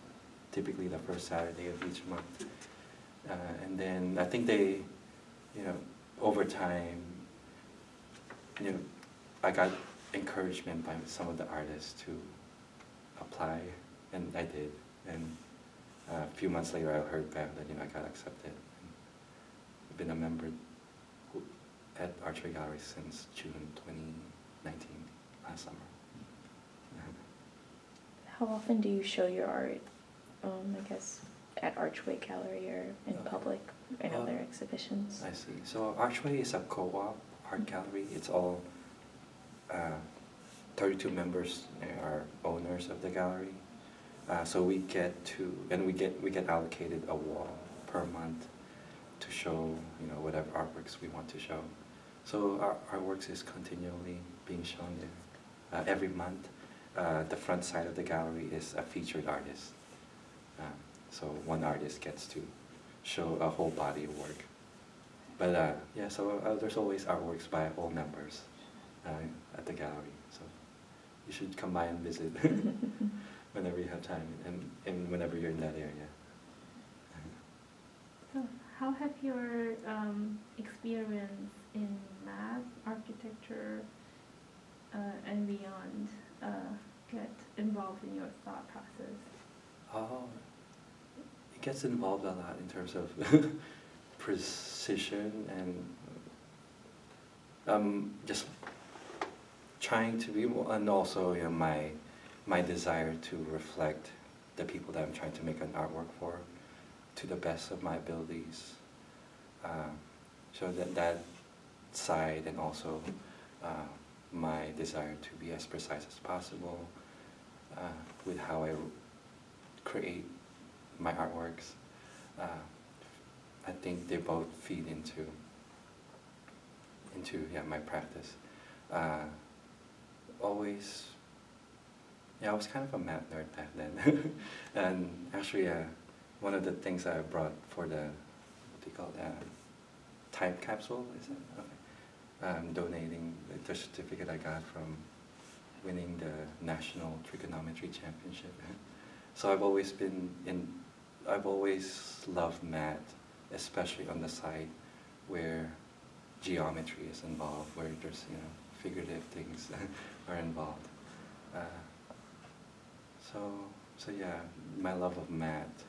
Speaker 3: typically the first Saturday of each month. And then I think they, over time, I got encouragement by some of the artists to apply, and I did. And A few months later, I heard back that I got accepted. I've been a member at Archway Gallery since June 2019, last summer.
Speaker 2: How often do you show your art, I guess, at Archway Gallery or in public and other exhibitions?
Speaker 3: I see. So Archway is a co-op art gallery. It's all 32 members are owners of the gallery. So we get allocated a wall per month to show whatever artworks we want to show. So our artworks is continually being shown there. Every month, the front side of the gallery is a featured artist. So one artist gets to show a whole body of work. But so there's always artworks by all members at the gallery. So you should come by and visit whenever you have time and whenever you're in that area.
Speaker 1: So how have your experience in math, architecture, and beyond get involved in your thought process?
Speaker 3: It gets involved a lot in terms of precision and just trying to be, and also my desire to reflect the people that I'm trying to make an artwork for to the best of my abilities. So that side, and also my desire to be as precise as possible with how I create my artworks. I think they both feed into my practice. Always, I was kind of a math nerd back then. And actually, one of the things I brought for the, what do you call that, time capsule, is it? Okay. I'm donating the certificate I got from winning the National Trigonometry Championship. So I've always loved math, especially on the side where geometry is involved, where there's figurative things are involved. So yeah, my love of math,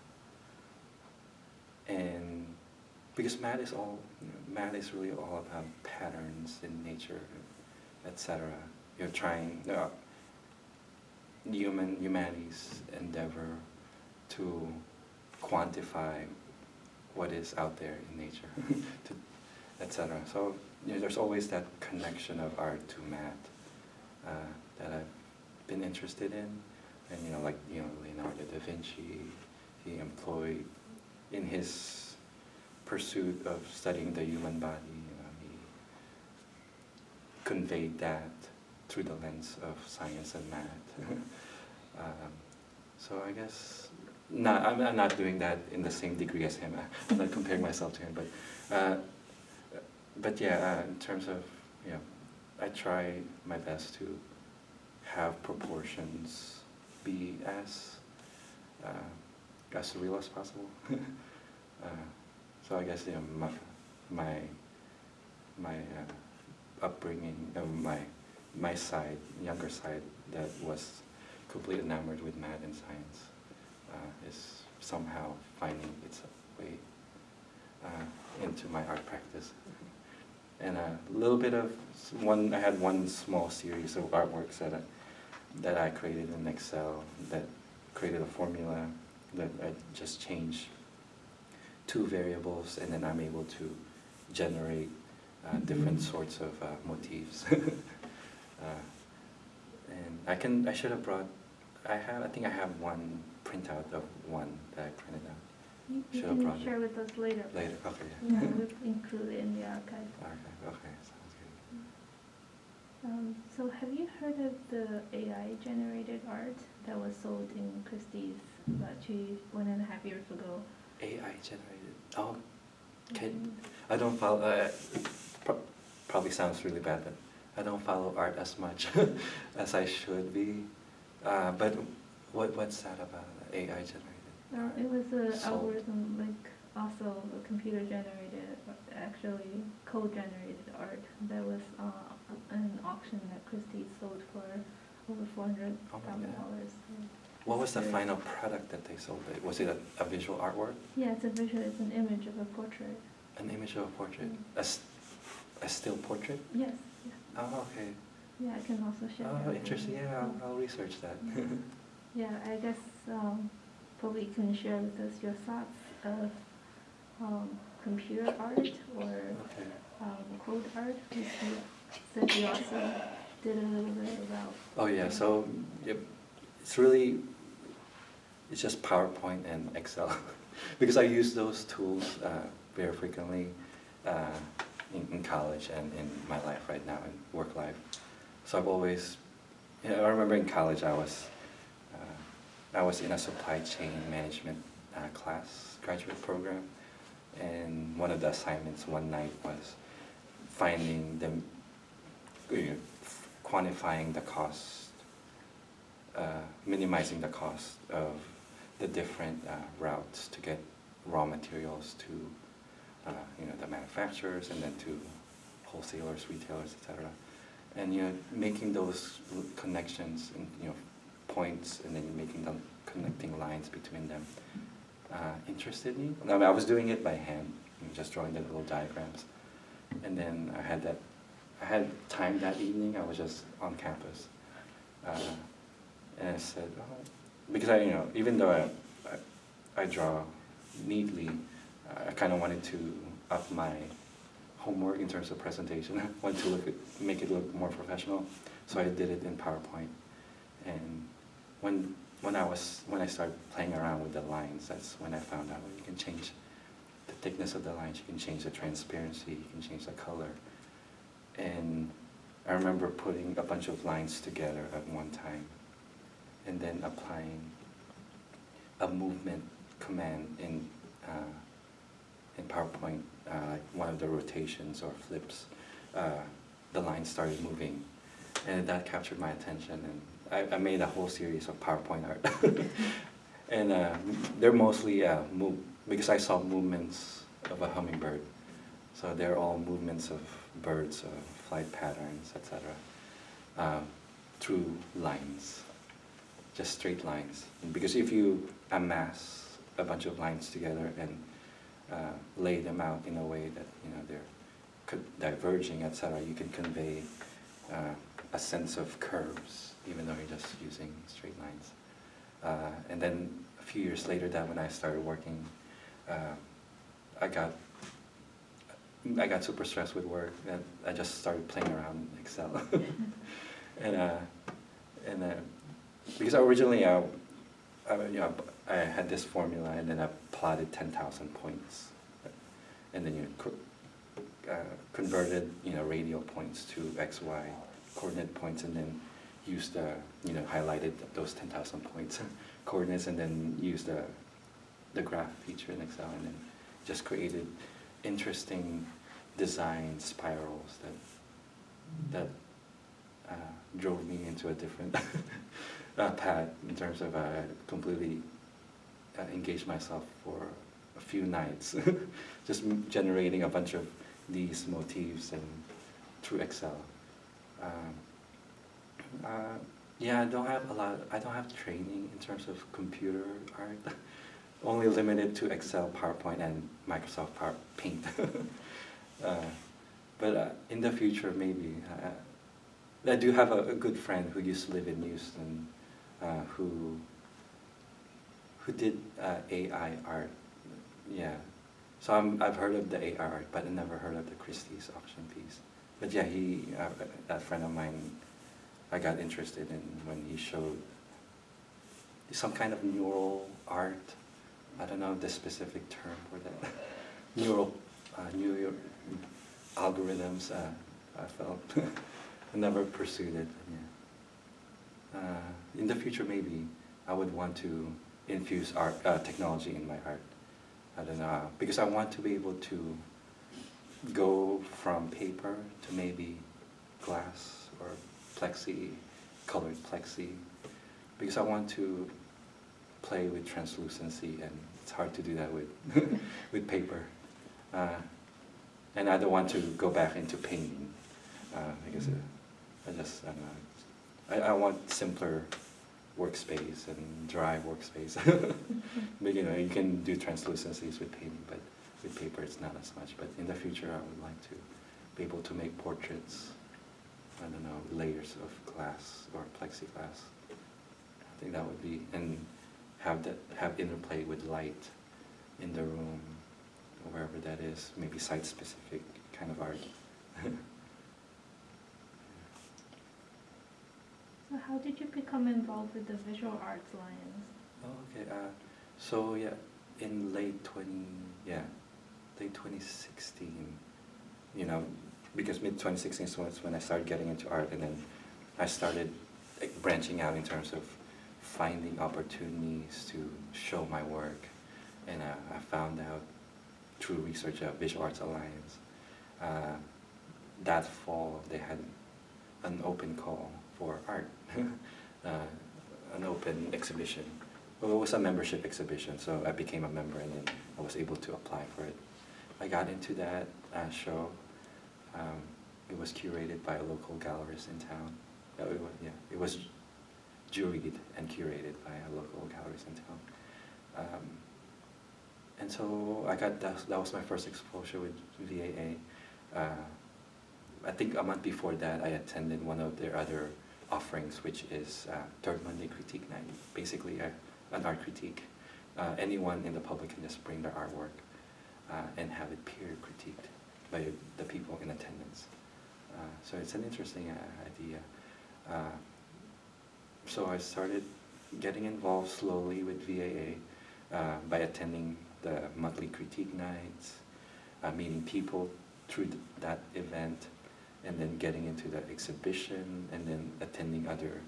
Speaker 3: and because math is really all about patterns in nature, etc. You're trying humanity's endeavor to quantify what is out there in nature, etc. So there's always that connection of art to math that I've been interested in, and like Leonardo da Vinci, he employed in his pursuit of studying the human body, he conveyed that through the lens of science and math. So I guess I'm not doing that in the same degree as him. I'm not comparing myself to him, but yeah, in terms of I try my best to have proportions be as real as possible. So I guess my upbringing, my side, younger side, that was completely enamored with math and science, is somehow finding its way into my art practice. And a little bit of I had one small series of artworks that I created in Excel, that created a formula that I just changed 2 variables, and then I'm able to generate different sorts of motifs. And I should have brought, I think I have one printout of one that I printed out.
Speaker 1: You
Speaker 3: Should have
Speaker 1: can
Speaker 3: brought
Speaker 1: share with us later.
Speaker 3: Later, okay.
Speaker 1: Yeah, we'll include it in the archive.
Speaker 3: Okay, sounds good.
Speaker 1: So have you heard of the AI-generated art that was sold in Christie's about 1.5 years ago?
Speaker 3: AI generated. Oh, I don't follow. Probably sounds really bad, but I don't follow art as much as I should be. But what's that about? AI generated.
Speaker 1: It was an
Speaker 3: Sold.
Speaker 1: algorithm, like also a computer-generated, actually code-generated art that was an auction that Christie's sold for over $400,000.
Speaker 3: What was the final product that they sold? Was it a visual artwork?
Speaker 1: Yeah, it's a visual. It's an image of a portrait.
Speaker 3: An image of a portrait?
Speaker 1: Mm.
Speaker 3: A still portrait?
Speaker 1: Yes. Yes.
Speaker 3: Oh, okay.
Speaker 1: Yeah, I can also share.
Speaker 3: Oh,
Speaker 1: that with
Speaker 3: interesting.
Speaker 1: you.
Speaker 3: Yeah, I'll research that.
Speaker 1: Yeah, I guess probably you can share with us your thoughts of computer art or
Speaker 3: Okay.
Speaker 1: code art, which you said you also did a little bit about.
Speaker 3: Oh yeah, so yep, it's just PowerPoint and Excel because I use those tools very frequently in college and in my life right now, in work life. So I've always, I remember in college I was in a supply chain management class, graduate program, and one of the assignments one night was finding the, quantifying the cost, minimizing the cost of the different routes to get raw materials to the manufacturers and then to wholesalers, retailers, etc. And making those connections and points, and then making them connecting lines between them interested me. I mean, I was doing it by hand, just drawing the little diagrams, and then I had time that evening. I was just on campus, and I said, because even though I draw neatly, I kind of wanted to up my homework in terms of presentation. I wanted to make it look more professional, so I did it in PowerPoint. And when I started playing around with the lines, that's when I found out you can change the thickness of the lines, you can change the transparency, you can change the color. And I remember putting a bunch of lines together at one time, and then applying a movement command in PowerPoint, like one of the rotations or flips, the lines started moving, and that captured my attention. And I made a whole series of PowerPoint art, and they're mostly because I saw movements of a hummingbird, so they're all movements of birds, flight patterns, etc. Through lines, just straight lines. Because if you amass a bunch of lines together and lay them out in a way that they're diverging, etc., you can convey a sense of curves, even though you're just using straight lines. And then a few years later, that when I started working, I got super stressed with work, and I just started playing around in Excel. and because originally I had this formula, and then I plotted 10,000 points, and then converted radial points to X, Y coordinate points, and then used highlighted those 10,000 points coordinates, and then used the graph feature in Excel, and then just created interesting design spirals that drove me into a different path in terms of completely engaged myself for a few nights, just generating a bunch of these motifs and through Excel. Yeah, I don't have training in terms of computer art. Only limited to Excel, PowerPoint, and Microsoft Paint. But in the future, maybe. I do have a good friend who used to live in Houston, who did AI art. Yeah, so I've heard of the AI art, but I never heard of the Christie's auction piece. But yeah, that friend of mine, I got interested in when he showed some kind of neural art. I don't know the specific term for that. Neural algorithms. I felt I never pursued it. Yeah. In the future, maybe I would want to infuse technology in my art. I don't know, because I want to be able to go from paper to maybe glass or colored plexi, because I want to play with translucency, and it's hard to do that with with paper. And I don't want to go back into painting, because I don't know. I want simpler workspace and dry workspace. But you know, you can do translucencies with painting, but with paper it's not as much. But in the future, I would like to be able to make portraits. I don't know, layers of glass or plexiglass. I think that would be, and have interplay with light in the room, or wherever that is. Maybe site-specific kind of art.
Speaker 1: So how did you become involved with the Visual Arts Alliance?
Speaker 3: Oh, okay. So yeah, in late 2016, you know, because mid 2016 was when I started getting into art, and then I started like, branching out in terms of finding opportunities to show my work, and I found out through research at Visual Arts Alliance. That fall, they had an open call for art, an open exhibition. Well, it was a membership exhibition, so I became a member, and then I was able to apply for it. I got into that show. It was curated by a local gallerist in town. It was juried and curated by a local gallerist in town. And so I got that was my first exposure with VAA. I think a month before that, I attended one of their other offerings, which is Third Monday Critique Night, basically an art critique. Anyone in the public can just bring their artwork and have it peer critiqued by the people in attendance. So it's an interesting idea. So I started getting involved slowly with VAA by attending the monthly critique nights, meeting people through that event, and then getting into the exhibition, and then attending other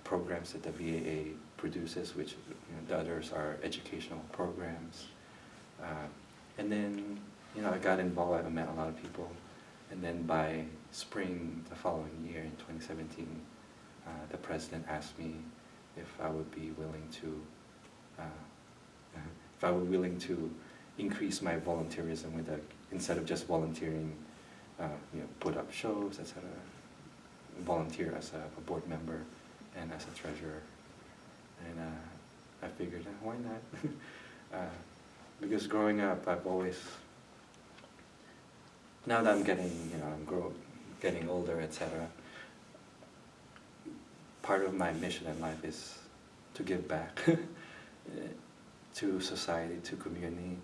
Speaker 3: programs that the VAA produces, which the others are educational programs. And then I got involved, I met a lot of people, and then by spring the following year, in 2017, the president asked me if I would be willing to increase my volunteerism with instead of just volunteering, put up shows, etc. Volunteer as a board member and as a treasurer, and I figured, why not? Because growing up, I've always, now that I'm getting, getting older, etc. Part of my mission in life is to give back to society, to community,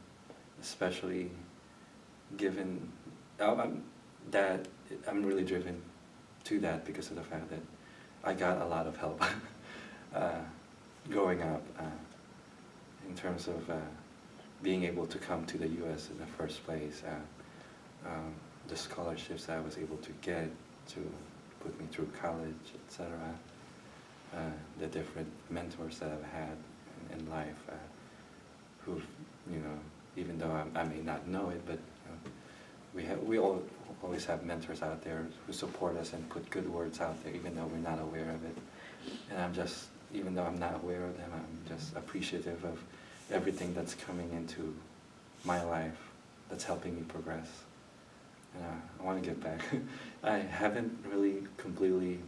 Speaker 3: especially given that I'm really driven to that because of the fact that I got a lot of help growing up in terms of being able to come to the U.S. in the first place, the scholarships that I was able to get to put me through college, etc. The different mentors that I've had in life, who've, even though I may not know it, but we all always have mentors out there who support us and put good words out there, even though we're not aware of it. And even though I'm not aware of them, I'm just appreciative of everything that's coming into my life that's helping me progress. And I want to give back. I haven't really completely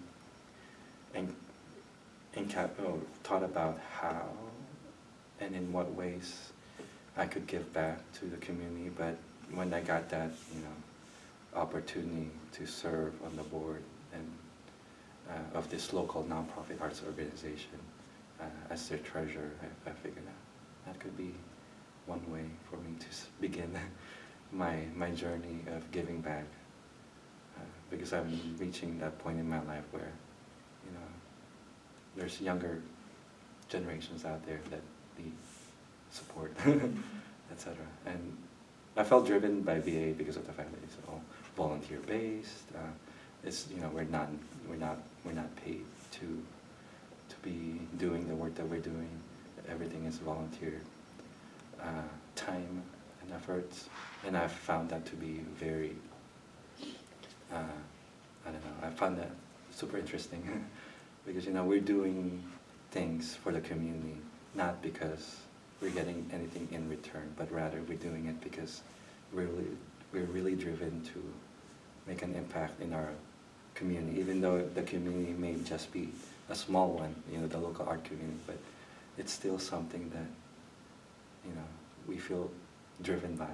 Speaker 3: thought about how and in what ways I could give back to the community, but when I got that, opportunity to serve on the board and of this local nonprofit arts organization as their treasurer, I figured that could be one way for me to begin my journey of giving back, because I'm reaching that point in my life where, there's younger generations out there that need support, etc. And I felt driven by VA because of the fact that it's all volunteer based. It's we're not paid to be doing the work that we're doing. Everything is volunteer time and efforts, and I've found that to be very I found that super interesting because we're doing things for the community, not because we're getting anything in return, but rather we're doing it because we're really driven to make an impact in our community, even though the community may just be a small one, you know, the local art community, but it's still something that, you know, we feel driven by.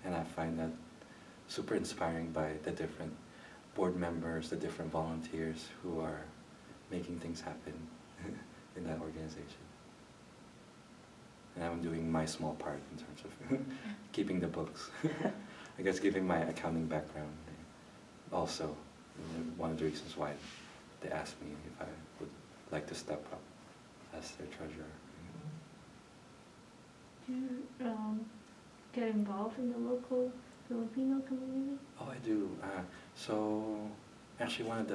Speaker 3: And I find that super inspiring by the different board members, the different volunteers who are making things happen in that organization. And I'm doing my small part in terms of keeping the books. I guess giving my accounting background also, you know, one of the reasons why they asked me if I would like to step up as their treasurer.
Speaker 1: Do you get involved in the local Filipino community?
Speaker 3: Oh, I do. So actually one of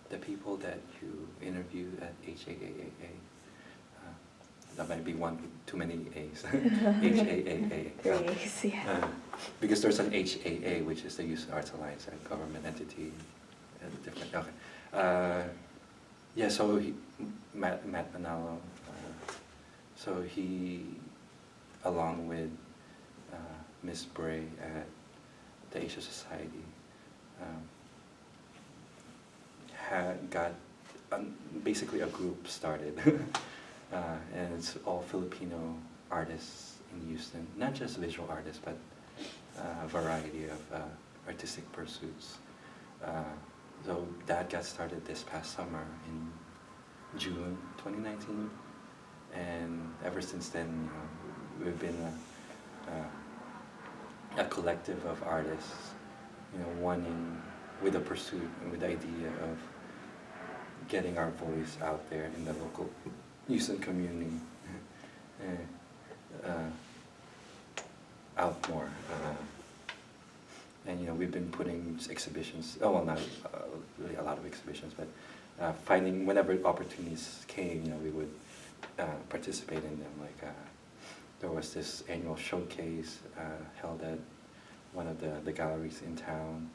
Speaker 3: the people that you interviewed at HAAA, that might be one too many A's. HAAA.
Speaker 2: Three A's, yeah.
Speaker 3: Because there's an HAA, which is the Youth Arts Alliance, a government entity, different. Okay. Yeah. So Matt Manalo. So he, along with Miss Bray at the Asia Society, had got basically a group started. And it's all Filipino artists in Houston, not just visual artists, but a variety of artistic pursuits. So that got started this past summer in June 2019, and ever since then, you know, we've been a collective of artists, you know, wanting with a pursuit and with the idea of getting our voice out there in the local Houston community, out more. And you know, we've been putting exhibitions, oh well, not really a lot of exhibitions, but finding whenever opportunities came, you know, we would participate in them. Like there was this annual showcase held at one of the galleries in town,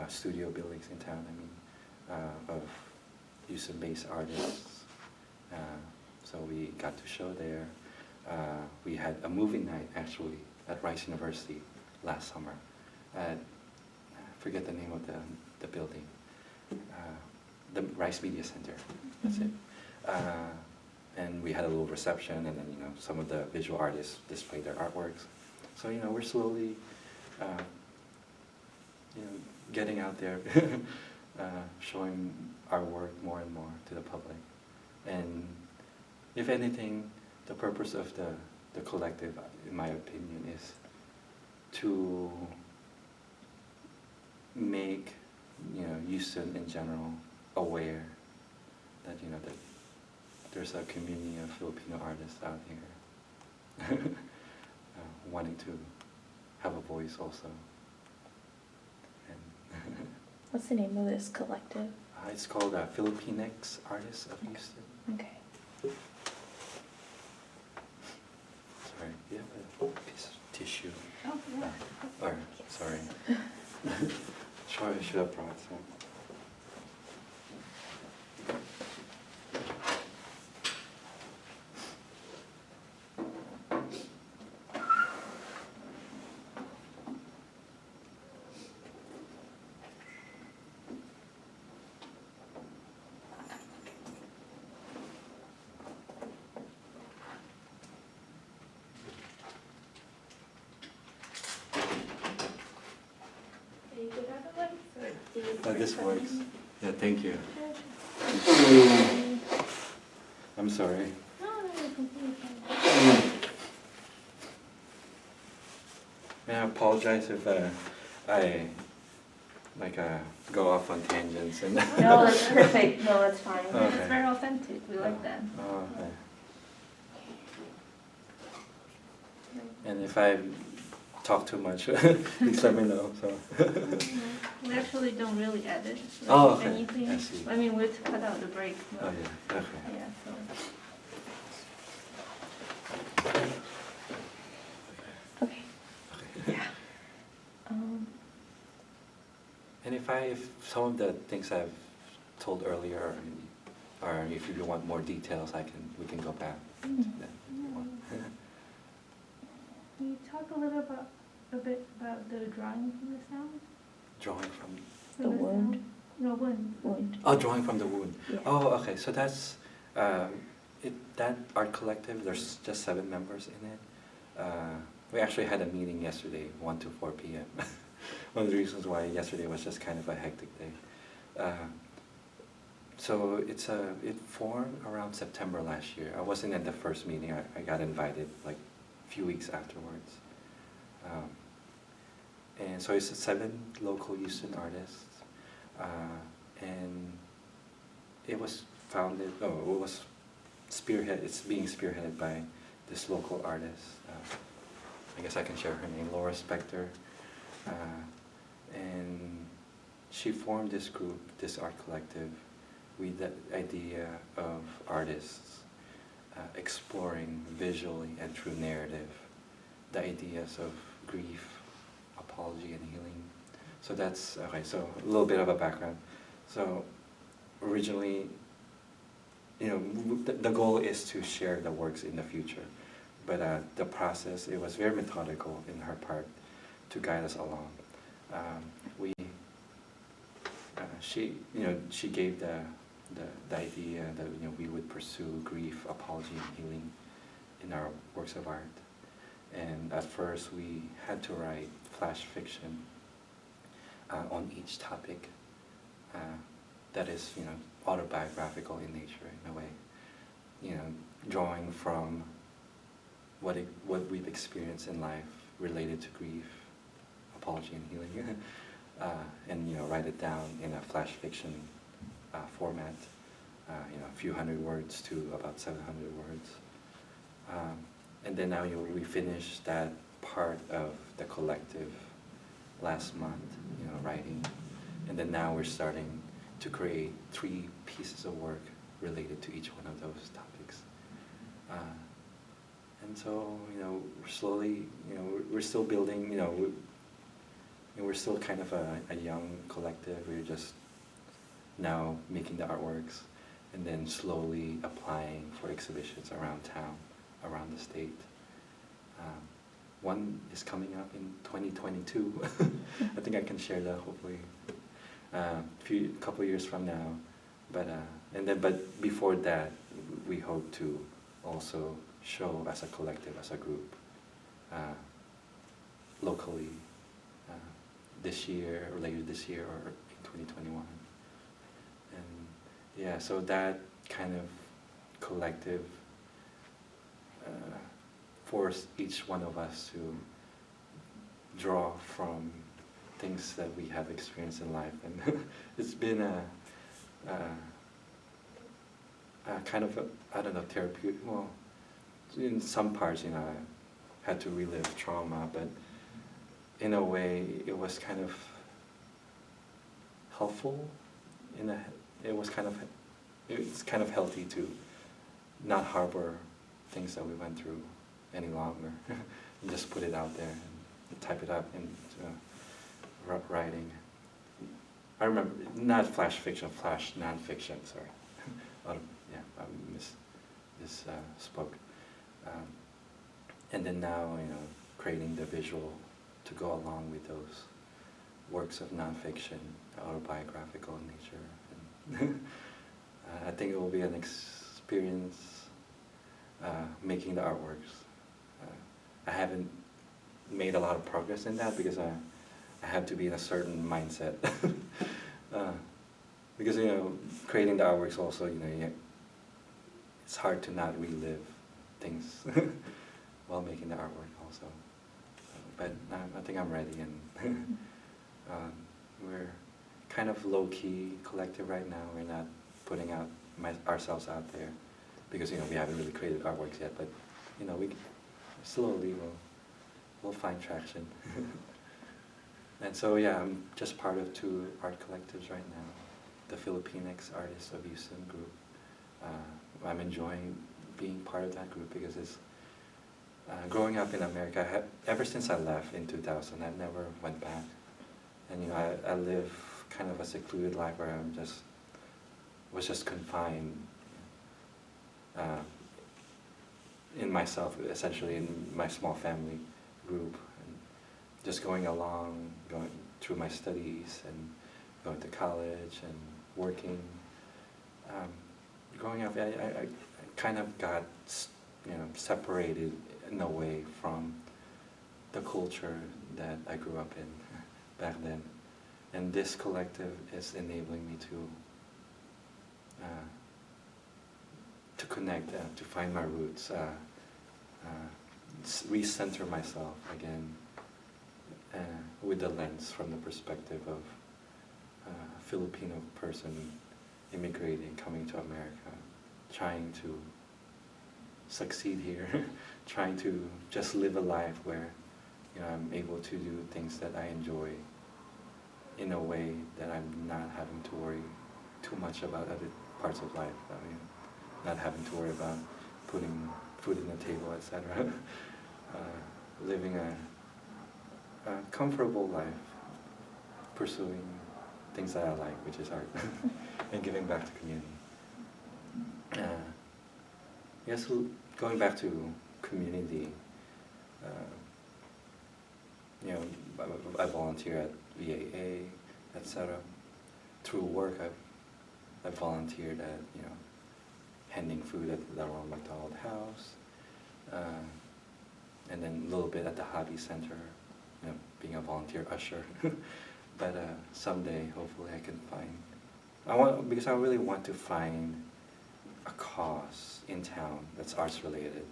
Speaker 3: studio buildings in town, I mean, of Houston-based artists. So we got to show there. We had a movie night actually at Rice University last summer at, I forget the name of the building, the Rice Media Center, that's it. And we had a little reception, and then, you know, some of the visual artists displayed their artworks. So, you know, we're slowly, you know, getting out there, showing our work more and more to the public. And if anything, the purpose of the collective, in my opinion, is to make, you know, Houston in general aware that, you know, that there's a community of Filipino artists out here wanting to have a voice also. And
Speaker 2: What's the name of this collective?
Speaker 3: it's called Filipinx Artists of Houston.
Speaker 2: Okay.
Speaker 3: Sorry, do you have a piece of tissue?
Speaker 1: Oh, yeah.
Speaker 3: Or, sorry. Sorry, I should have brought some. This works. Yeah, thank you. I'm sorry.
Speaker 1: No, you're completely fine.
Speaker 3: May I apologize if I go off on tangents and.
Speaker 2: No, that's perfect. No, that's fine.
Speaker 3: Okay.
Speaker 1: It's very authentic. We like that.
Speaker 3: Oh, okay. And if I talk too much, please let me know. So.
Speaker 1: We actually don't really edit
Speaker 3: Oh, okay.
Speaker 1: anything.
Speaker 3: I see.
Speaker 1: I mean, we cut out the break. But
Speaker 3: Oh yeah. Okay.
Speaker 1: yeah, so.
Speaker 2: Okay.
Speaker 3: Okay.
Speaker 2: Yeah.
Speaker 3: And if some of the things I've told earlier, or if you want more details, we can go back to that.
Speaker 1: Can you talk a bit about the drawing from the sound?
Speaker 3: Drawing from.
Speaker 2: The wound.
Speaker 1: No, wound.
Speaker 2: Wound.
Speaker 3: Oh, drawing from the wound.
Speaker 2: Yeah.
Speaker 3: Oh, okay. So that's that art collective. There's just 7 members in it. We actually had a meeting yesterday, 1 to 4 p.m. One of the reasons why yesterday was just kind of a hectic day. So it formed around September last year. I wasn't at the first meeting. I got invited like a few weeks afterwards. And so it's 7 local Houston artists. And it was it's being spearheaded by this local artist. I guess I can share her name, Laura Spector. And she formed this group, this art collective, with the idea of artists exploring visually and through narrative the ideas of grief, apology, and healing. So that's, okay, so a little bit of a background. So originally, the goal is to share the works in the future, but the process, it was very methodical in her part to guide us along. She gave the idea that we would pursue grief, apology, and healing in our works of art. And at first we had to write flash fiction on each topic that is autobiographical in nature in a way. Drawing from what we've experienced in life related to grief, apology, and healing, and write it down in a flash fiction format, a few hundred words to about 700 words. And then now we finished that part of the collective last month, writing. And then now we're starting to create 3 pieces of work related to each one of those topics. And so, we're slowly, we're still building, we're still kind of a young collective. We're just now making the artworks and then slowly applying for exhibitions around town, around the state. One is coming up in 2022. I think I can share that hopefully couple years from now. But before that, we hope to also show as a collective, as a group, locally this year or later this year or in 2021. And yeah, so that kind of collective forced each one of us to draw from things that we have experienced in life. And it's been a kind of, therapeutic, well, in some parts, I had to relive trauma, but in a way, it was kind of helpful. It's kind of healthy to not harbor things that we went through any longer, and just put it out there and type it up into writing. I remember, not flash fiction, flash non-fiction, sorry. I spoke. And then now, creating the visual to go along with those works of non-fiction, autobiographical in nature. And I think it will be an experience making the artworks. I haven't made a lot of progress in that because I have to be in a certain mindset. Because creating the artworks also, it's hard to not relive things while making the artwork also. But I think I'm ready, and we're kind of low-key collective right now. We're not putting ourselves out there because we haven't really created artworks yet. But we slowly we'll find traction. And so I'm just part of 2 art collectives right now, the Filipinx Artists of Houston group. I'm enjoying being part of that group because it's growing up in America. Ever since I left in 2000, I never went back, and I live kind of a secluded life where was just confined in myself, essentially in my small family group, and just going through my studies and going to college and working. Growing up, I kind of got separated in a way from the culture that I grew up in back then. And this collective is enabling me to connect, to find my roots, recenter myself again with the lens from the perspective of a Filipino person immigrating, coming to America, trying to succeed here, trying to just live a life where I'm able to do things that I enjoy in a way that I'm not having to worry too much about other parts of life. I mean, not having to worry about putting food on the table, etc. Living a comfortable life, pursuing things that I like, which is art, and giving back to community. Yes, going back to community, I volunteer at VAA, etc. Through work, I've volunteered at handing food at the Ronald McDonald House, and then a little bit at the Hobby Center, being a volunteer usher. But someday, hopefully, I can find. Because I really want to find a cause in town that's arts related,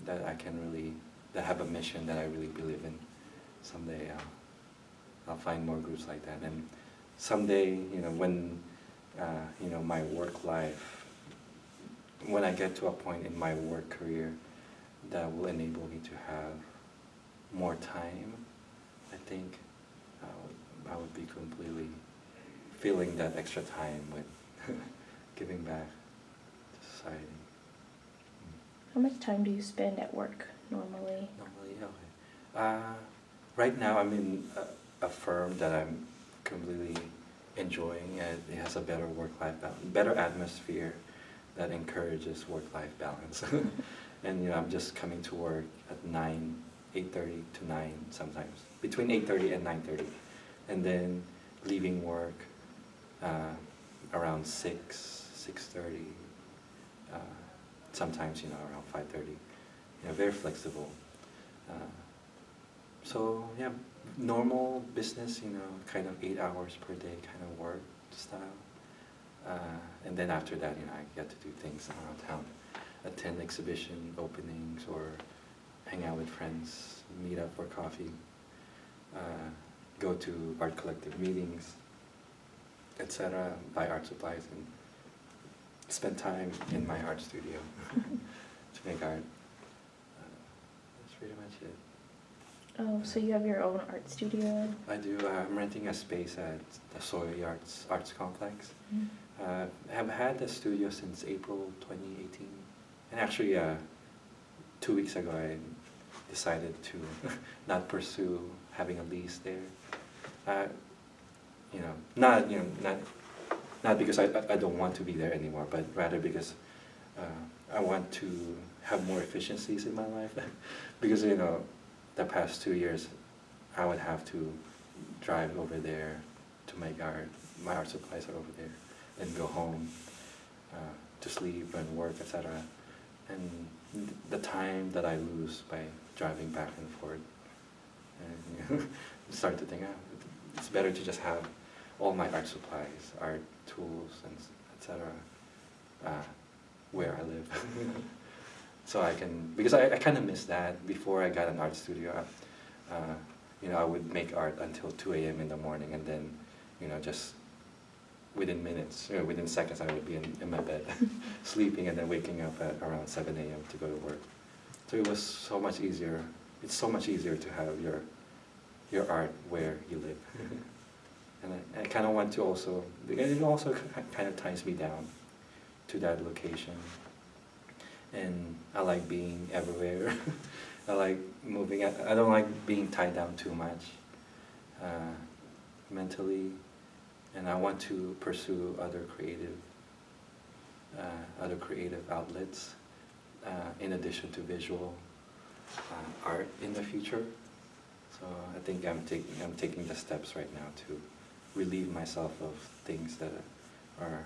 Speaker 3: that I can really, that have a mission that I really believe in. Someday I'll find more groups like that, and someday, when my work life, when I get to a point in my work career that will enable me to have more time, I think I would be completely filling that extra time with giving back to society.
Speaker 2: How much time do you spend at work normally?
Speaker 3: Normally, okay. Right now, I'm in a firm that I'm completely enjoying, and it has a better work-life balance, better atmosphere that encourages work-life balance. And I'm just coming to work at 8:30 to 9 sometimes, between 8:30 and 9:30, and then leaving work around 6:30, sometimes around 5:30. Very flexible. So yeah, normal business, kind of 8 hours per day kind of work style. And then after that, I get to do things around town, attend exhibition openings or hang out with friends, meet up for coffee, go to art collective meetings, etc., buy art supplies, and spend time in my art studio to make art. That's pretty much it.
Speaker 2: Oh, so you have your own art studio?
Speaker 3: I do. I'm renting a space at the Soy Arts Complex.
Speaker 2: Mm.
Speaker 3: I have had the studio since April 2018. And actually, 2 weeks ago, I decided to not pursue having a lease there. Not because I don't want to be there anymore, but rather because I want to have more efficiencies in my life. Because the past 2 years, I would have to drive over there to make art. My art supplies are over there, and go home to sleep and work, etc. And the time that I lose by driving back and forth, and start to think, it's better to just have all my art supplies, art tools, and etc. Where I live. So I can, because I kind of miss that. Before I got an art studio, I would make art until 2 a.m. in the morning, and then, just within minutes, within seconds, I would be in my bed, sleeping, and then waking up at around 7 a.m. to go to work. So it was so much easier. It's so much easier to have your art where you live. And I kind of want to also, it also kind of ties me down to that location. And I like being everywhere. I like moving. I don't like being tied down too much mentally, and I want to pursue other creative outlets in addition to visual art in the future. So I think I'm taking the steps right now to relieve myself of things that are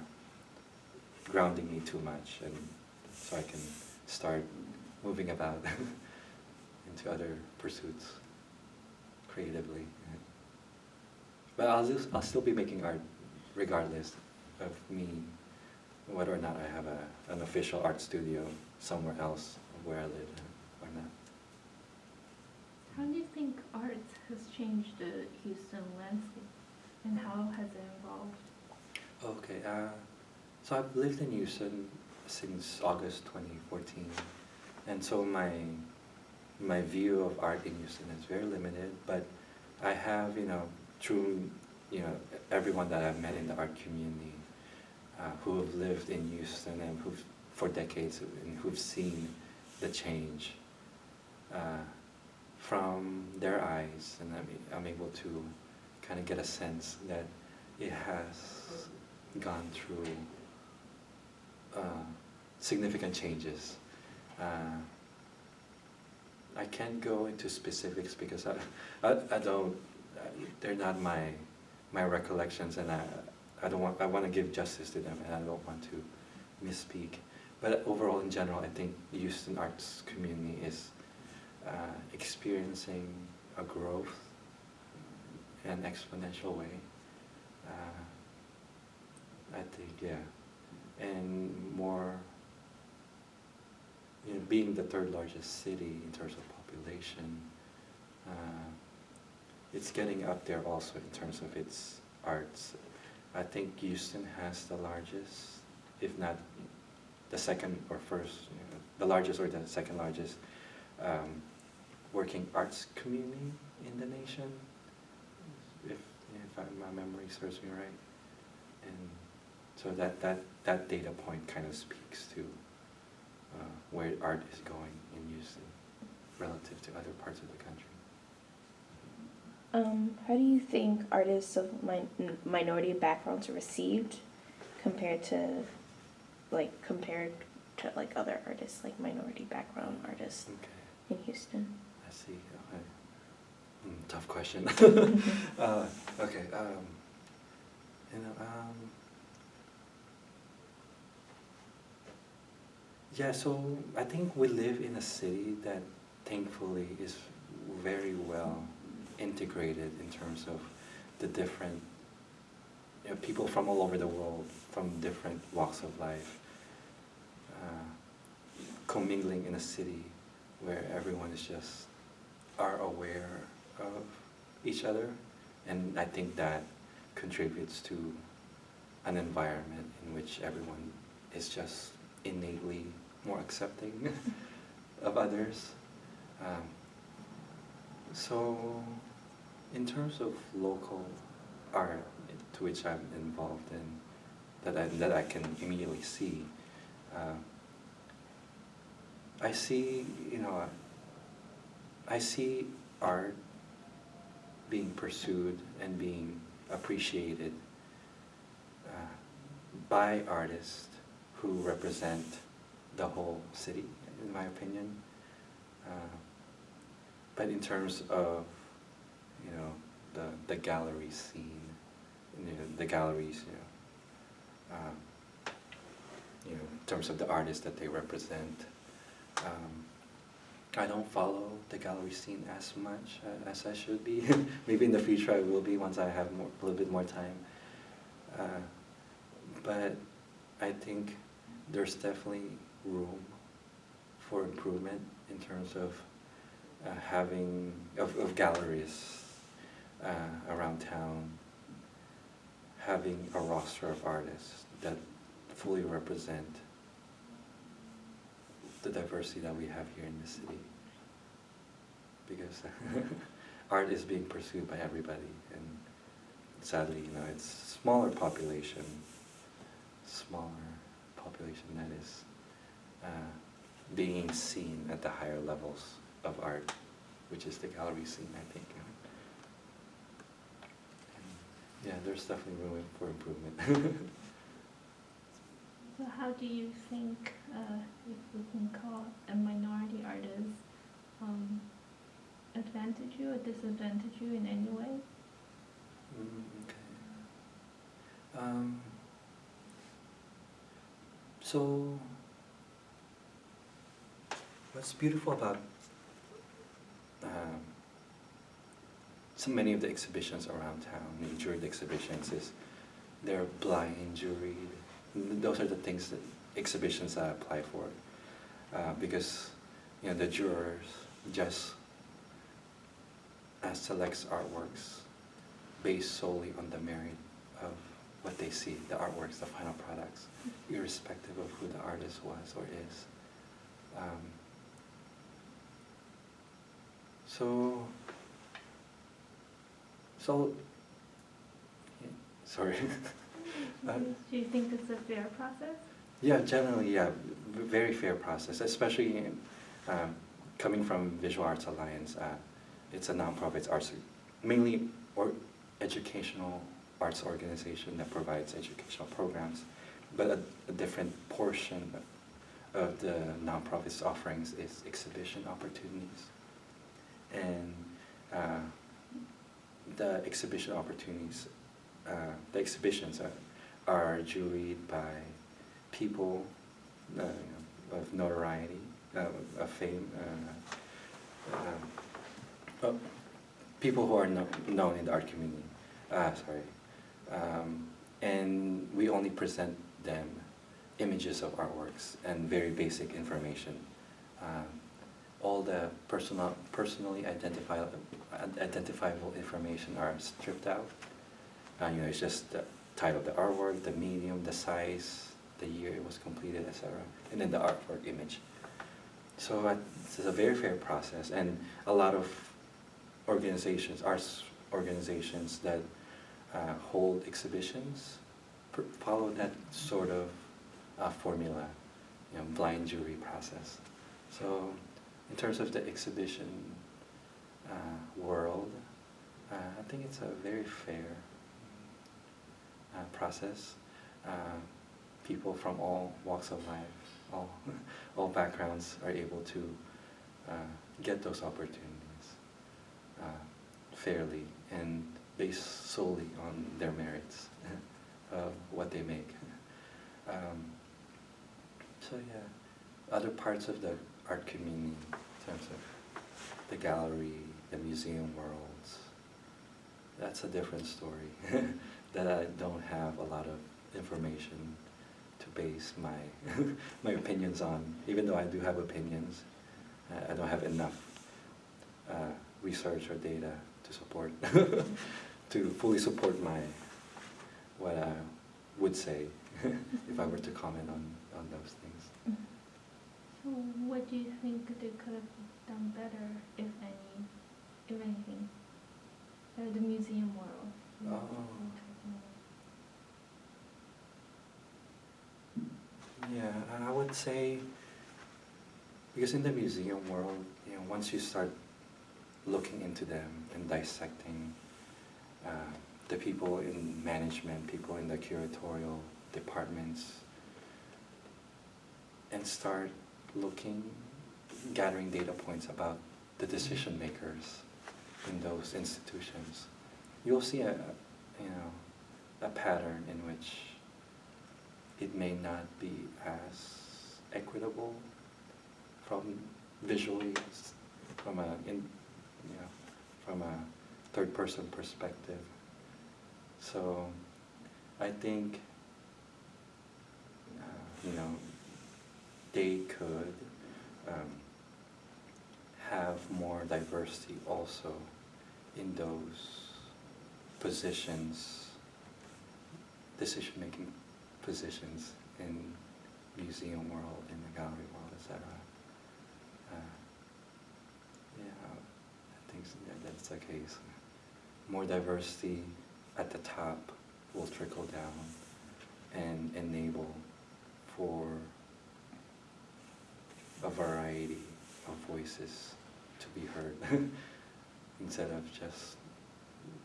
Speaker 3: grounding me too much, and so I can start moving about into other pursuits creatively. But I'll still be making art regardless of me, whether or not I have an official art studio somewhere else where I live or not.
Speaker 1: How do you think art has changed the Houston landscape, and how has it evolved?
Speaker 3: Okay, so I've lived in Houston since August 2014, and so my view of art in Houston is very limited, but I have, through, everyone that I've met in the art community, who have lived in Houston and for decades, and who've seen the change from their eyes, and I'm able to kind of get a sense that it has gone through significant changes. I can't go into specifics because I don't. They're not my recollections, and I want to give justice to them, and I don't want to misspeak. But overall, in general, I think the Houston arts community is experiencing a growth in an exponential way. I think, yeah, and more. Being the third largest city in terms of population, it's getting up there also in terms of its arts. I think Houston has the largest, if not the second or first, the largest or the second largest working arts community in the nation, if my memory serves me right. And so that data point kind of speaks to where art is going in Houston relative to other parts of the country.
Speaker 2: How do you think artists of minority backgrounds are received compared to other artists, like minority background artists in Houston?
Speaker 3: I see. Okay. Tough question. Okay. Yeah, so I think we live in a city that thankfully is very well integrated in terms of the different people from all over the world, from different walks of life, commingling in a city where everyone are aware of each other, and I think that contributes to an environment in which everyone is just innately more accepting of others. So in terms of local art to which I'm involved in, that I can immediately see, I see art being pursued and being appreciated by artists who represent the whole city, in my opinion. But in terms of, the gallery scene, the galleries, in terms of the artists that they represent, I don't follow the gallery scene as much as I should be. Maybe in the future I will be once I have a little bit more time. But I think there's definitely room for improvement in terms of having galleries around town, having a roster of artists that fully represent the diversity that we have here in the city. Because art is being pursued by everybody, and sadly, it's smaller population that is being seen at the higher levels of art, which is the gallery scene, I think. And, yeah, there's definitely room for improvement.
Speaker 1: So how do you think, if we can call a minority artist, advantage you or disadvantage you in any way?
Speaker 3: Okay. So, what's beautiful about so many of the exhibitions around town, the juried exhibitions, is they're blind juried. Those are the things that exhibitions I apply for, because the jurors just selects artworks based solely on the merit of what they see, the artworks, the final products, irrespective of who the artist was or is. So, yeah, sorry.
Speaker 1: Do you think it's a fair process?
Speaker 3: Yeah, generally, yeah, very fair process, especially coming from Visual Arts Alliance. It's a nonprofit arts, mainly educational arts organization that provides educational programs, but a different portion of the nonprofit's offerings is exhibition opportunities. And the exhibition opportunities, the exhibitions are juried by people of notoriety, of fame, people who are known in the art community. And we only present them images of artworks and very basic information. All the personally identifiable information are stripped out. It's just the title of the artwork, the medium, the size, the year it was completed, etc., and then the artwork image. So it's a very fair process, and a lot of organizations, arts organizations that hold exhibitions, follow that sort of formula, blind jury process. So, in terms of the exhibition world, I think it's a very fair process. People from all walks of life, all backgrounds are able to get those opportunities fairly and based solely on their merits of what they make. So yeah, other parts of the art community, in terms of the gallery, the museum worlds, that's a different story that I don't have a lot of information to base my my opinions on. Even though I do have opinions, I don't have enough research or data to support to fully support what I would say if I were to comment on those things.
Speaker 1: So what do you think they could have done better, if anything, the museum world?
Speaker 3: Yeah, I would say, because in the museum world, once you start looking into them and dissecting the people in management, people in the curatorial departments, and start gathering data points about the decision makers in those institutions, you'll see a pattern in which it may not be as equitable from visually, from a third-person perspective. So I think they could have more diversity also in those positions, decision-making positions in museum world, in the gallery world, etc. I think that's the case. More diversity at the top will trickle down and enable for a variety of voices to be heard instead of just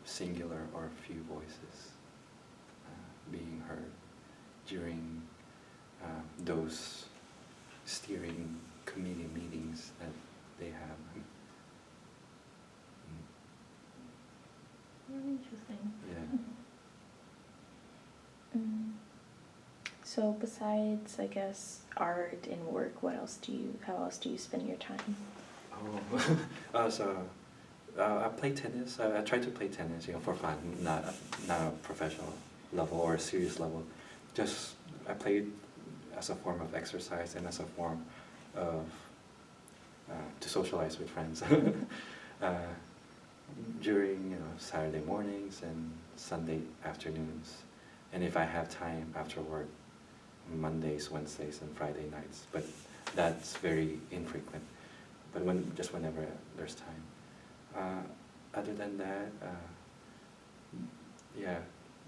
Speaker 3: singular or few voices being heard during those steering committee meetings that they have.
Speaker 1: Very interesting.
Speaker 3: Yeah.
Speaker 2: So besides, I guess, art and work, how else do you spend your time?
Speaker 3: I play tennis. I try to play tennis, for fun, not a professional level or a serious level. Just I play it as a form of exercise and as a form of to socialize with friends. During Saturday mornings and Sunday afternoons, and if I have time after work, Mondays, Wednesdays, and Friday nights. But that's very infrequent. But whenever there's time. Other than that, yeah,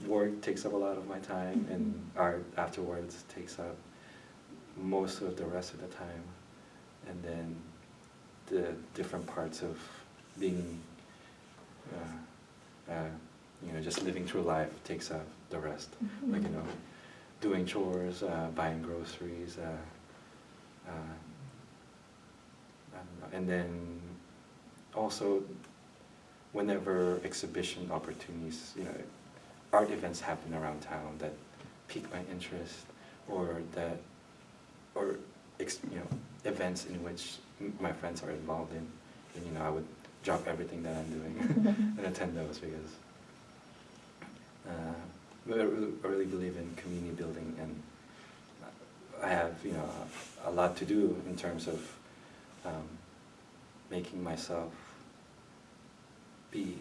Speaker 3: work takes up a lot of my time, and art afterwards takes up most of the rest of the time, and then the different parts of being, just living through life takes up the rest. Like, doing chores, buying groceries, I don't know. And then also, whenever exhibition opportunities, art events happen around town that pique my interest, or events in which my friends are involved in, then I would drop everything that I'm doing and attend those, because I really believe in community building, and I have a lot to do in terms of making myself be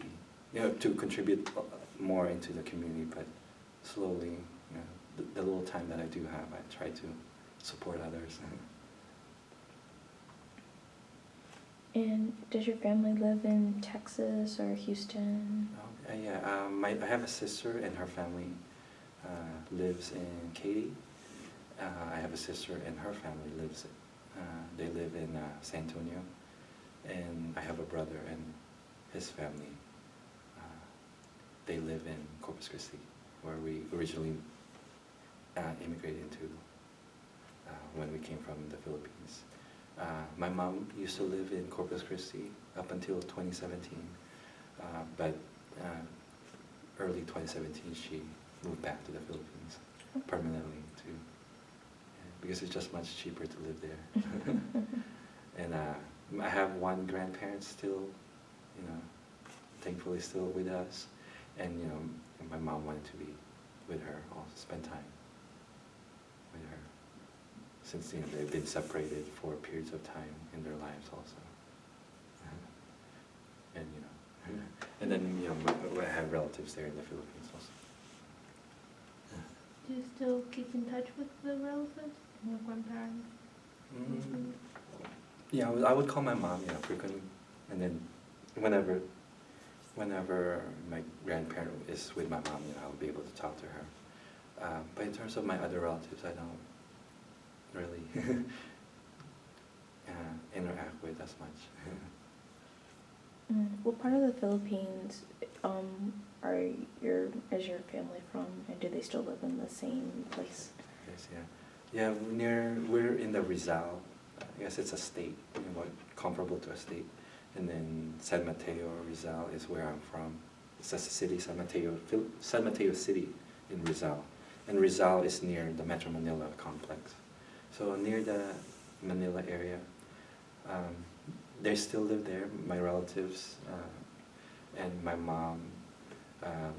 Speaker 3: to contribute more into the community, but slowly, the little time that I do have, I try to support others.
Speaker 2: And does your family live in Texas or Houston?
Speaker 3: Yeah, I have a sister, and her family lives in Katy. I have a sister, and her family they live in San Antonio. And I have a brother, and his family, they live in Corpus Christi, where we originally immigrated into when we came from the Philippines. My mom used to live in Corpus Christi up until 2017, but early 2017 she moved back to the Philippines permanently because it's just much cheaper to live there. And I have one grandparent still, thankfully still with us, and my mom wanted to be with her, also spend time with her, since they've been separated for periods of time in their lives also. And and then I have relatives there in the Philippines also.
Speaker 1: Do you still keep in touch with the relatives, your grandparents?
Speaker 3: Yeah, I would call my mom, frequently, and then whenever my grandparent is with my mom, I'll be able to talk to her. But in terms of my other relatives, I don't really interact with as much.
Speaker 2: What part of the Philippines is your family from, and do they still live in the same place?
Speaker 3: Yes, yeah, we're in the Rizal. I guess it's a state, comparable to a state. And then San Mateo, Rizal is where I'm from. It's a city, San Mateo City in Rizal. And Rizal is near the Metro Manila complex. So near the Manila area, they still live there, my relatives, and my mom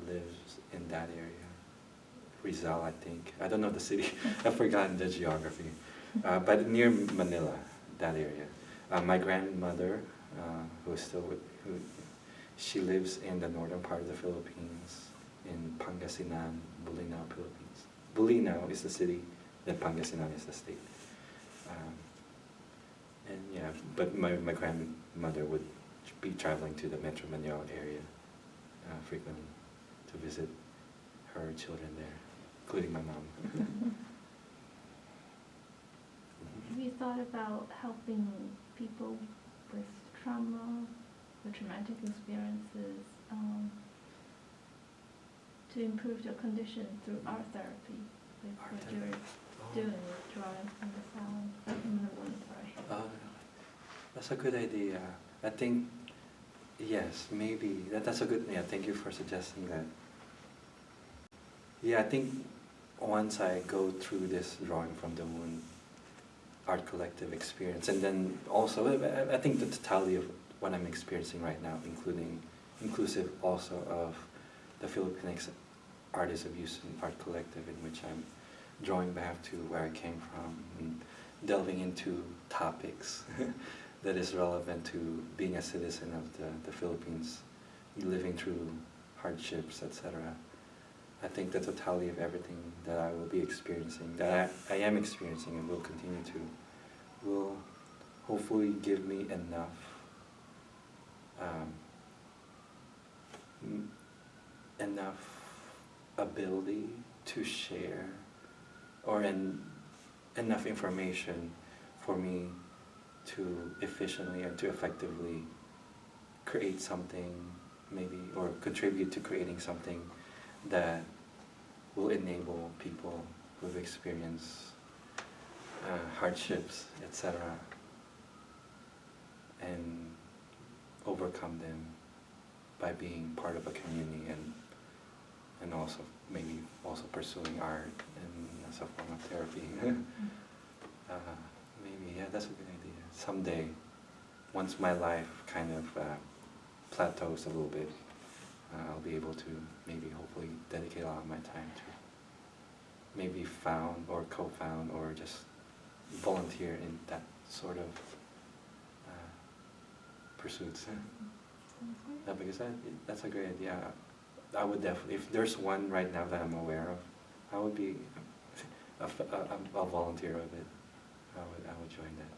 Speaker 3: lives in that area. Rizal, I think. I don't know the city. I've forgotten the geography. But near Manila, that area. My grandmother, she lives in the northern part of the Philippines, in Pangasinan, Bolinao, Philippines. Bolinao is the city, then Pangasinan is the state. And yeah, but my grandmother would be traveling to the Metro Manila area frequently to visit her children there, including my mom.
Speaker 1: Have you thought about helping people with trauma or traumatic experiences to improve their condition through art therapy, like
Speaker 3: Art
Speaker 1: what
Speaker 3: therapy.
Speaker 1: you're doing with drawing from the sound? Sorry.
Speaker 3: That's a good idea. I think, yes, maybe. That's a good, thank you for suggesting that. Yeah, I think once I go through this Drawing from the Moon art collective experience, and then also I think the totality of what I'm experiencing right now, inclusive also of the Philippines Artists of Houston Art Collective, in which I'm drawing back to where I came from and delving into topics that is relevant to being a citizen of the Philippines, living through hardships, etc. I think the totality of everything that I will be experiencing, that I am experiencing and will continue to, will hopefully give me enough enough ability to share, or enough information for me to efficiently and to effectively create something, maybe, or contribute to creating something that will enable people who've experienced hardships, etc., and overcome them by being part of a community, and also maybe also pursuing art and as a form of therapy. Maybe, yeah, that's a good idea. Someday, once my life kind of plateaus a little bit, I'll be able to maybe hopefully dedicate a lot of my time to maybe found or co-found or just volunteer in that sort of pursuits. Yeah, because that's a great idea. I would definitely, if there's one right now that I'm aware of, I would be a volunteer of it. I would join that.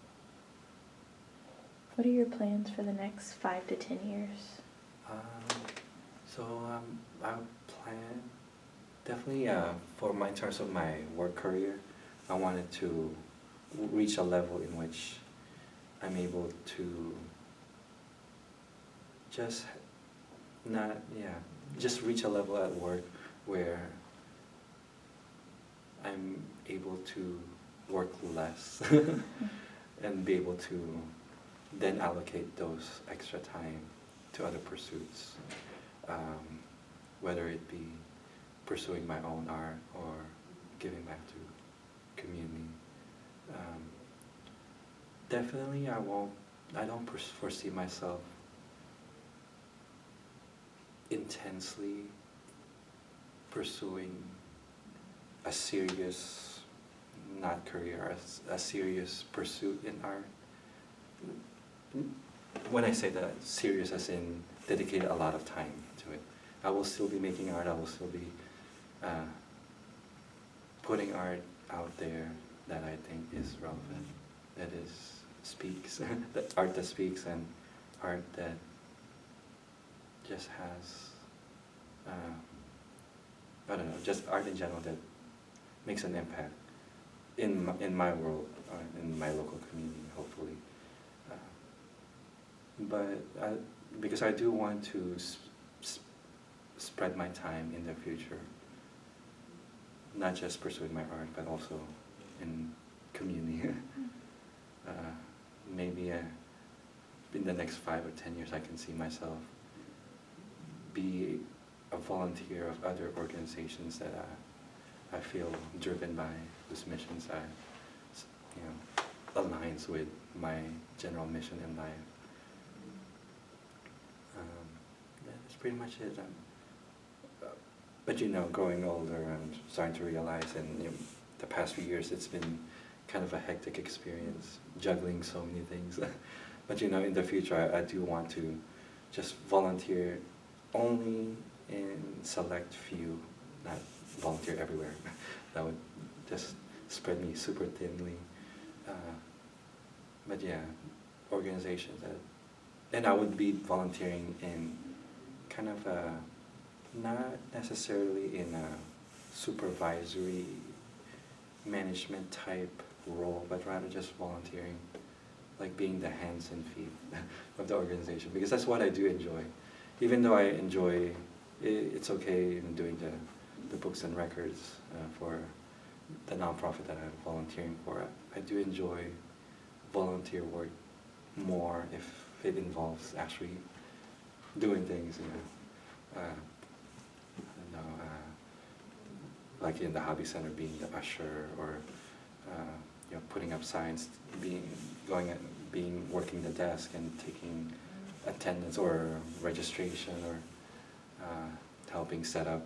Speaker 2: What are your plans for the next 5 to 10 years?
Speaker 3: I plan definitely in terms of my work career, I wanted to reach a level in which I'm able to just reach a level at work where I'm able to work less and be able to then allocate those extra time to other pursuits, whether it be pursuing my own art or giving back to community. Definitely I don't foresee myself intensely pursuing a serious, not career, a serious pursuit in art. When I say that, serious as in dedicate a lot of time to it. I will still be making art, I will still be putting art out there that I think is relevant, that speaks, that art that speaks, and art that just has, I don't know, just art in general that makes an impact in my world, in my local community, hopefully. Because I do want to spread my time in the future, not just pursuing my art, but also in community. Maybe in the next 5 or 10 years I can see myself be a volunteer of other organizations that I feel driven by, whose missions aligns with my general mission in life. That's pretty much it. But growing older, I'm starting to realize, and the past few years it's been kind of a hectic experience, juggling so many things. But in the future I do want to just volunteer only in select few, not volunteer everywhere. That would just spread me super thinly. But yeah, organizations and I would be volunteering in kind of not necessarily in a supervisory management type role, but rather just volunteering, like being the hands and feet of the organization, because that's what I do enjoy. Even though I enjoy, it's okay in doing the books and records for the nonprofit that I'm volunteering for. I do enjoy volunteer work more if it involves actually doing things, I don't know, like in the hobby center, being the usher, or putting up signs, working the desk and taking attendance or registration, or helping set up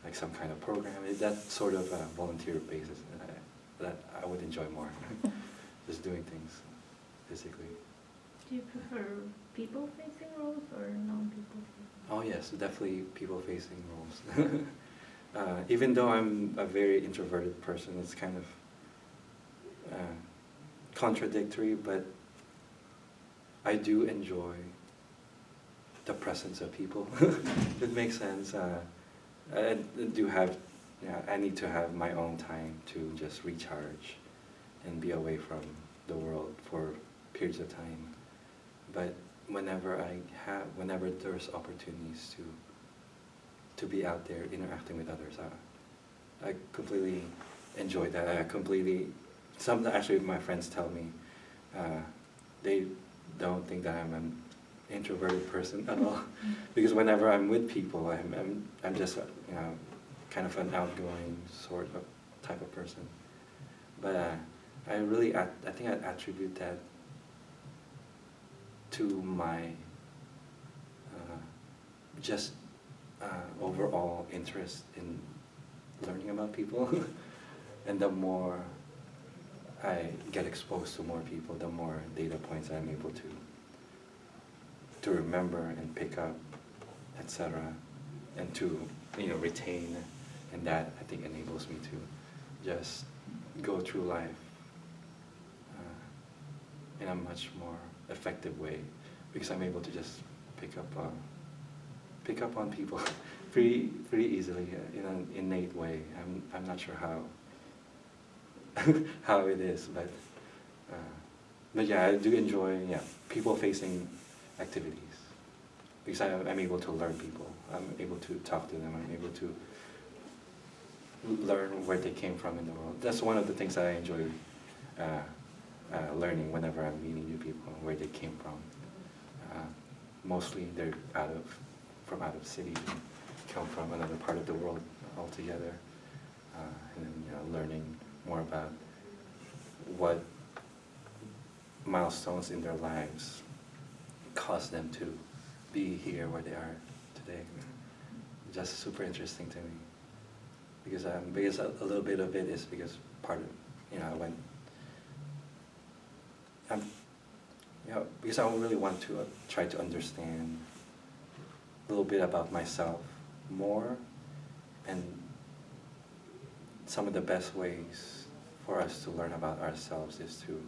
Speaker 3: like some kind of program. That sort of volunteer basis that I would enjoy more. Just doing things physically.
Speaker 1: Do you prefer people-facing roles or non-people-facing?
Speaker 3: Oh yes, definitely people-facing roles. Even though I'm a very introverted person, it's kind of contradictory, but I do enjoy the presence of people. It makes sense. I do have, I need to have my own time to just recharge and be away from the world for periods of time. But whenever there's opportunities to be out there interacting with others, I completely enjoy that. Actually my friends tell me they don't think that I'm an introverted person at all, because whenever I'm with people, I'm just kind of an outgoing sort of type of person. But I think I attribute that to my just overall interest in learning about people. And the more I get exposed to more people, the more data points I'm able to remember and pick up, etc., and to retain, and that I think enables me to just go through life in a much more effective way, because I'm able to just pick up on people pretty easily in an innate way. I'm not sure how how it is, but yeah, I do enjoy people-facing activities, because I'm able to learn people. I'm able to talk to them. I'm able to learn where they came from in the world. That's one of the things that I enjoy learning whenever I'm meeting new people, where they came from. Mostly they're from out of city, come from another part of the world altogether, and then learning more about what milestones in their lives caused them to be here where they are today. Just super interesting to me, because a little bit of it is because part of because I really want to try to understand a little bit about myself more, and some of the best ways for us to learn about ourselves is to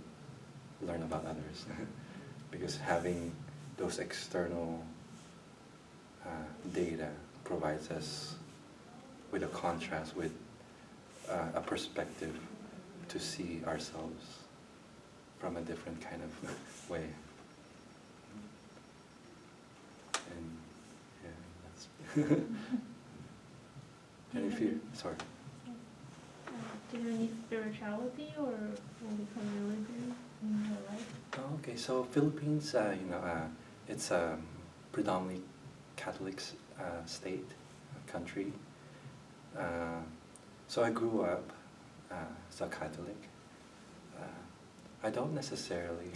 Speaker 3: learn about others. Because having those external data provides us with a contrast, with a perspective to see ourselves from a different kind of way. And yeah, that's and if you, sorry.
Speaker 1: Do you have any spirituality or some religion in your life?
Speaker 3: Oh, okay, so Philippines, it's a predominantly Catholic state, country. So I grew up as a Catholic. I don't necessarily,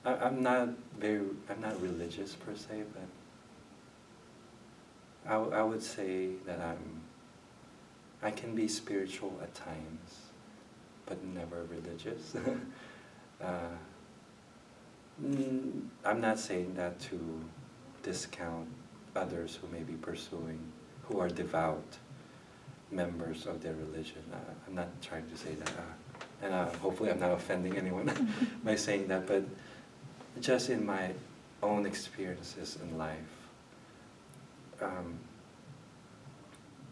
Speaker 3: I'm not religious per se, but I would say that I can be spiritual at times, but never religious. I'm not saying that to discount others who may be who are devout members of their religion. I'm not trying to say that, and hopefully I'm not offending anyone by saying that, but just in my own experiences in life,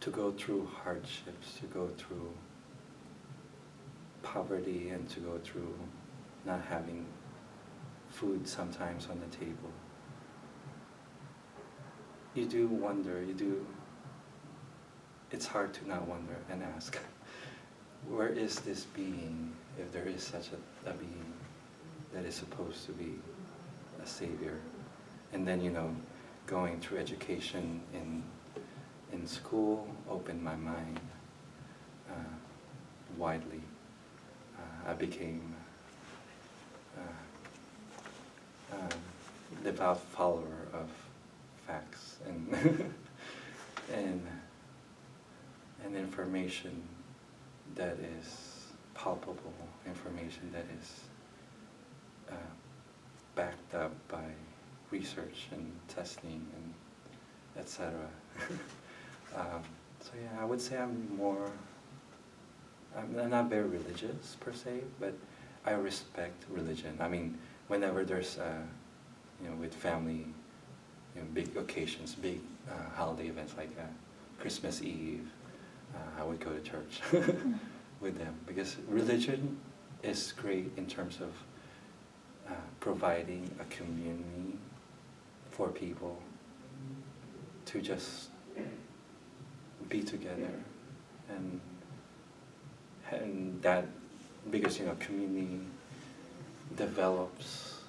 Speaker 3: to go through hardships, to go through poverty, and to go through not having food sometimes on the table, you do wonder, it's hard to not wonder and ask, where is this being, if there is such a being that is supposed to be a savior? And then, going through education in school opened my mind widely. I became devout follower of facts and and information that is palpable, information that is backed up by research and testing and etc. So yeah, I would say I'm not very religious per se, but I respect religion. I mean, whenever there's, with family, big occasions, big holiday events like Christmas Eve, I would go to church with them, because religion is great in terms of providing a community for people to just be together, and that, because community develops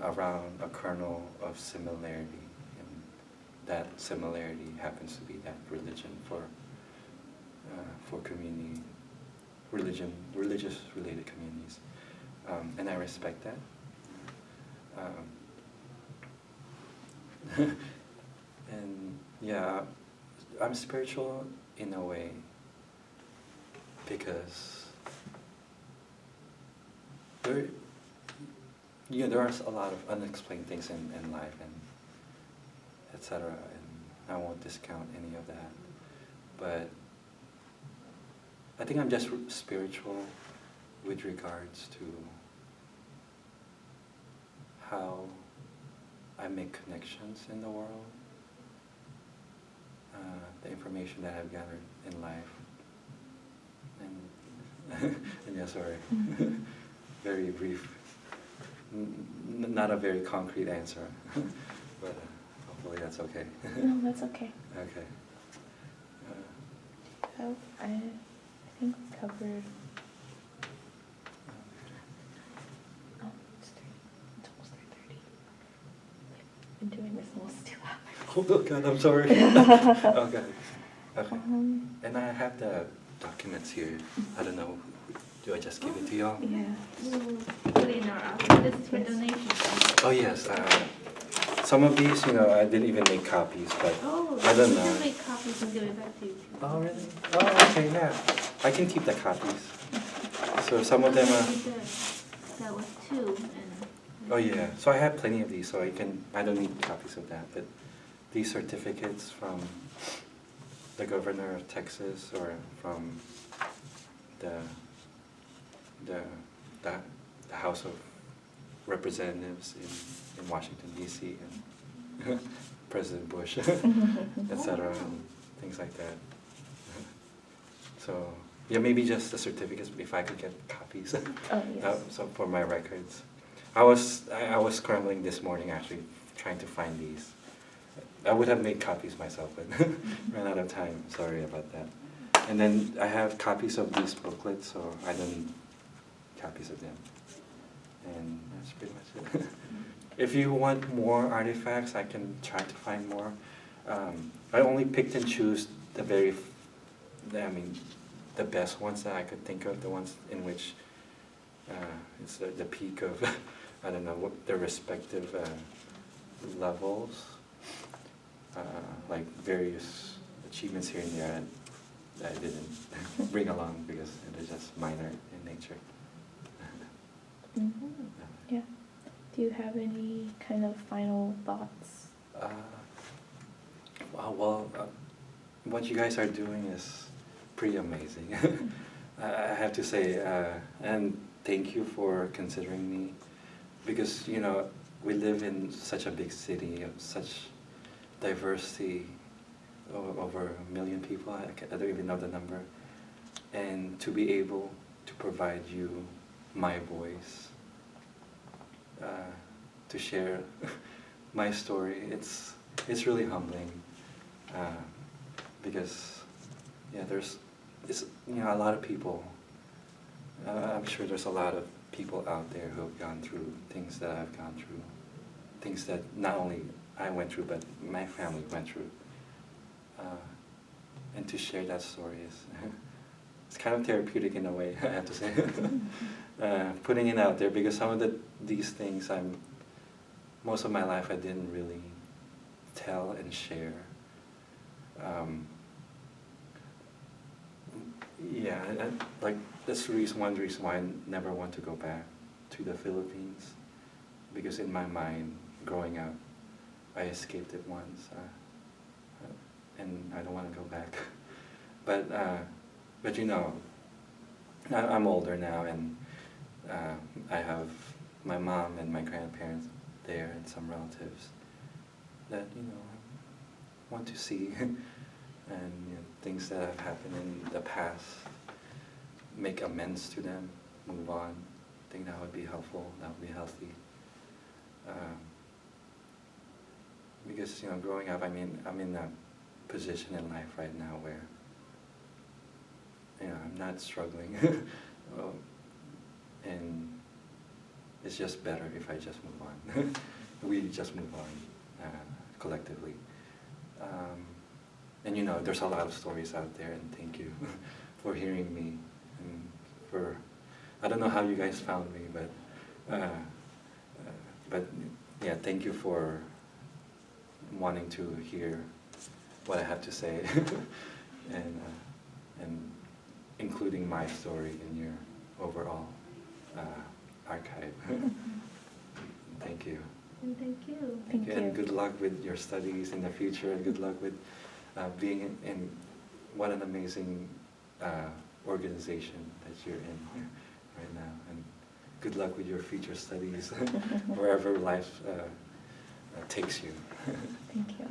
Speaker 3: around a kernel of similarity, and that similarity happens to be that religion for community, religious related communities, and I respect that. And yeah, I'm spiritual in a way because there are a lot of unexplained things in life and etc. And I won't discount any of that, but I think I'm just spiritual with regards to how I make connections in the world, the information that I've gathered in life, and yeah, sorry, very brief, not a very concrete answer, but hopefully that's okay.
Speaker 2: No, that's okay.
Speaker 3: Okay.
Speaker 2: So I think we covered. Oh, it's almost 3:30. I've been doing this almost 2 hours.
Speaker 3: Oh God, I'm sorry. Okay. Okay. And I have the documents here. I don't know. Do I just give it to y'all?
Speaker 2: Yeah.
Speaker 1: We'll put it in our office. This is for donations.
Speaker 3: Oh yes. Some of these, I didn't even make copies, but I don't
Speaker 1: We
Speaker 3: know.
Speaker 1: can make copies and give it back to you.
Speaker 3: Oh really? Oh okay, yeah. I can keep the copies. So some of them are.
Speaker 1: That was 2, and.
Speaker 3: Oh yeah. So I have plenty of these, so I don't need copies of that. But these certificates from the governor of Texas or from the House of Representatives in Washington D.C. and President Bush, etc. and things like that. So yeah, maybe just the certificates if I could get copies.
Speaker 2: Oh yes.
Speaker 3: So for my records, I was scrambling this morning actually trying to find these. I would have made copies myself, but ran out of time. Sorry about that. And then I have copies of these booklets, so I don't need copies of them. And that's pretty much it. If you want more artifacts, I can try to find more. I only picked and choose the best ones that I could think of, the ones in which it's the peak of, I don't know, what their respective levels, like various achievements here and there that I didn't bring along because they're just minor in nature.
Speaker 2: Yeah. Do you have any kind of final thoughts?
Speaker 3: What you guys are doing is pretty amazing. I have to say, and thank you for considering me, because we live in such a big city of such diversity, over 1 million people. I don't even know the number, and to be able to provide you my voice, to share my story, it's really humbling, because there's a lot of people. I'm sure there's a lot of people out there who have gone through things that I've gone through, things that not only I went through but my family went through, and to share that story is it's kind of therapeutic in a way, I have to say. Putting it out there, because some of these things most of my life I didn't really tell and share. Yeah, like that's one reason why I never want to go back to the Philippines, because in my mind, growing up, I escaped it once, and I don't want to go back. But you know, I'm older now, and I have my mom and my grandparents there, and some relatives that want to see, and things that have happened in the past, make amends to them, move on. I think that would be helpful. That would be healthy. Because growing up, I'm in a position in life right now where I'm not struggling, and it's just better if I just move on. We just move on collectively. And there's a lot of stories out there, and thank you for hearing me, and I don't know how you guys found me, but yeah, thank you for wanting to hear what I have to say, and including my story in your overall archive. Thank you.
Speaker 1: And thank you.
Speaker 2: Thank you.
Speaker 3: And good luck with your studies in the future, and good luck with being in what an amazing organization that you're in here right now. And good luck with your future studies, wherever life takes you.
Speaker 2: Thank you.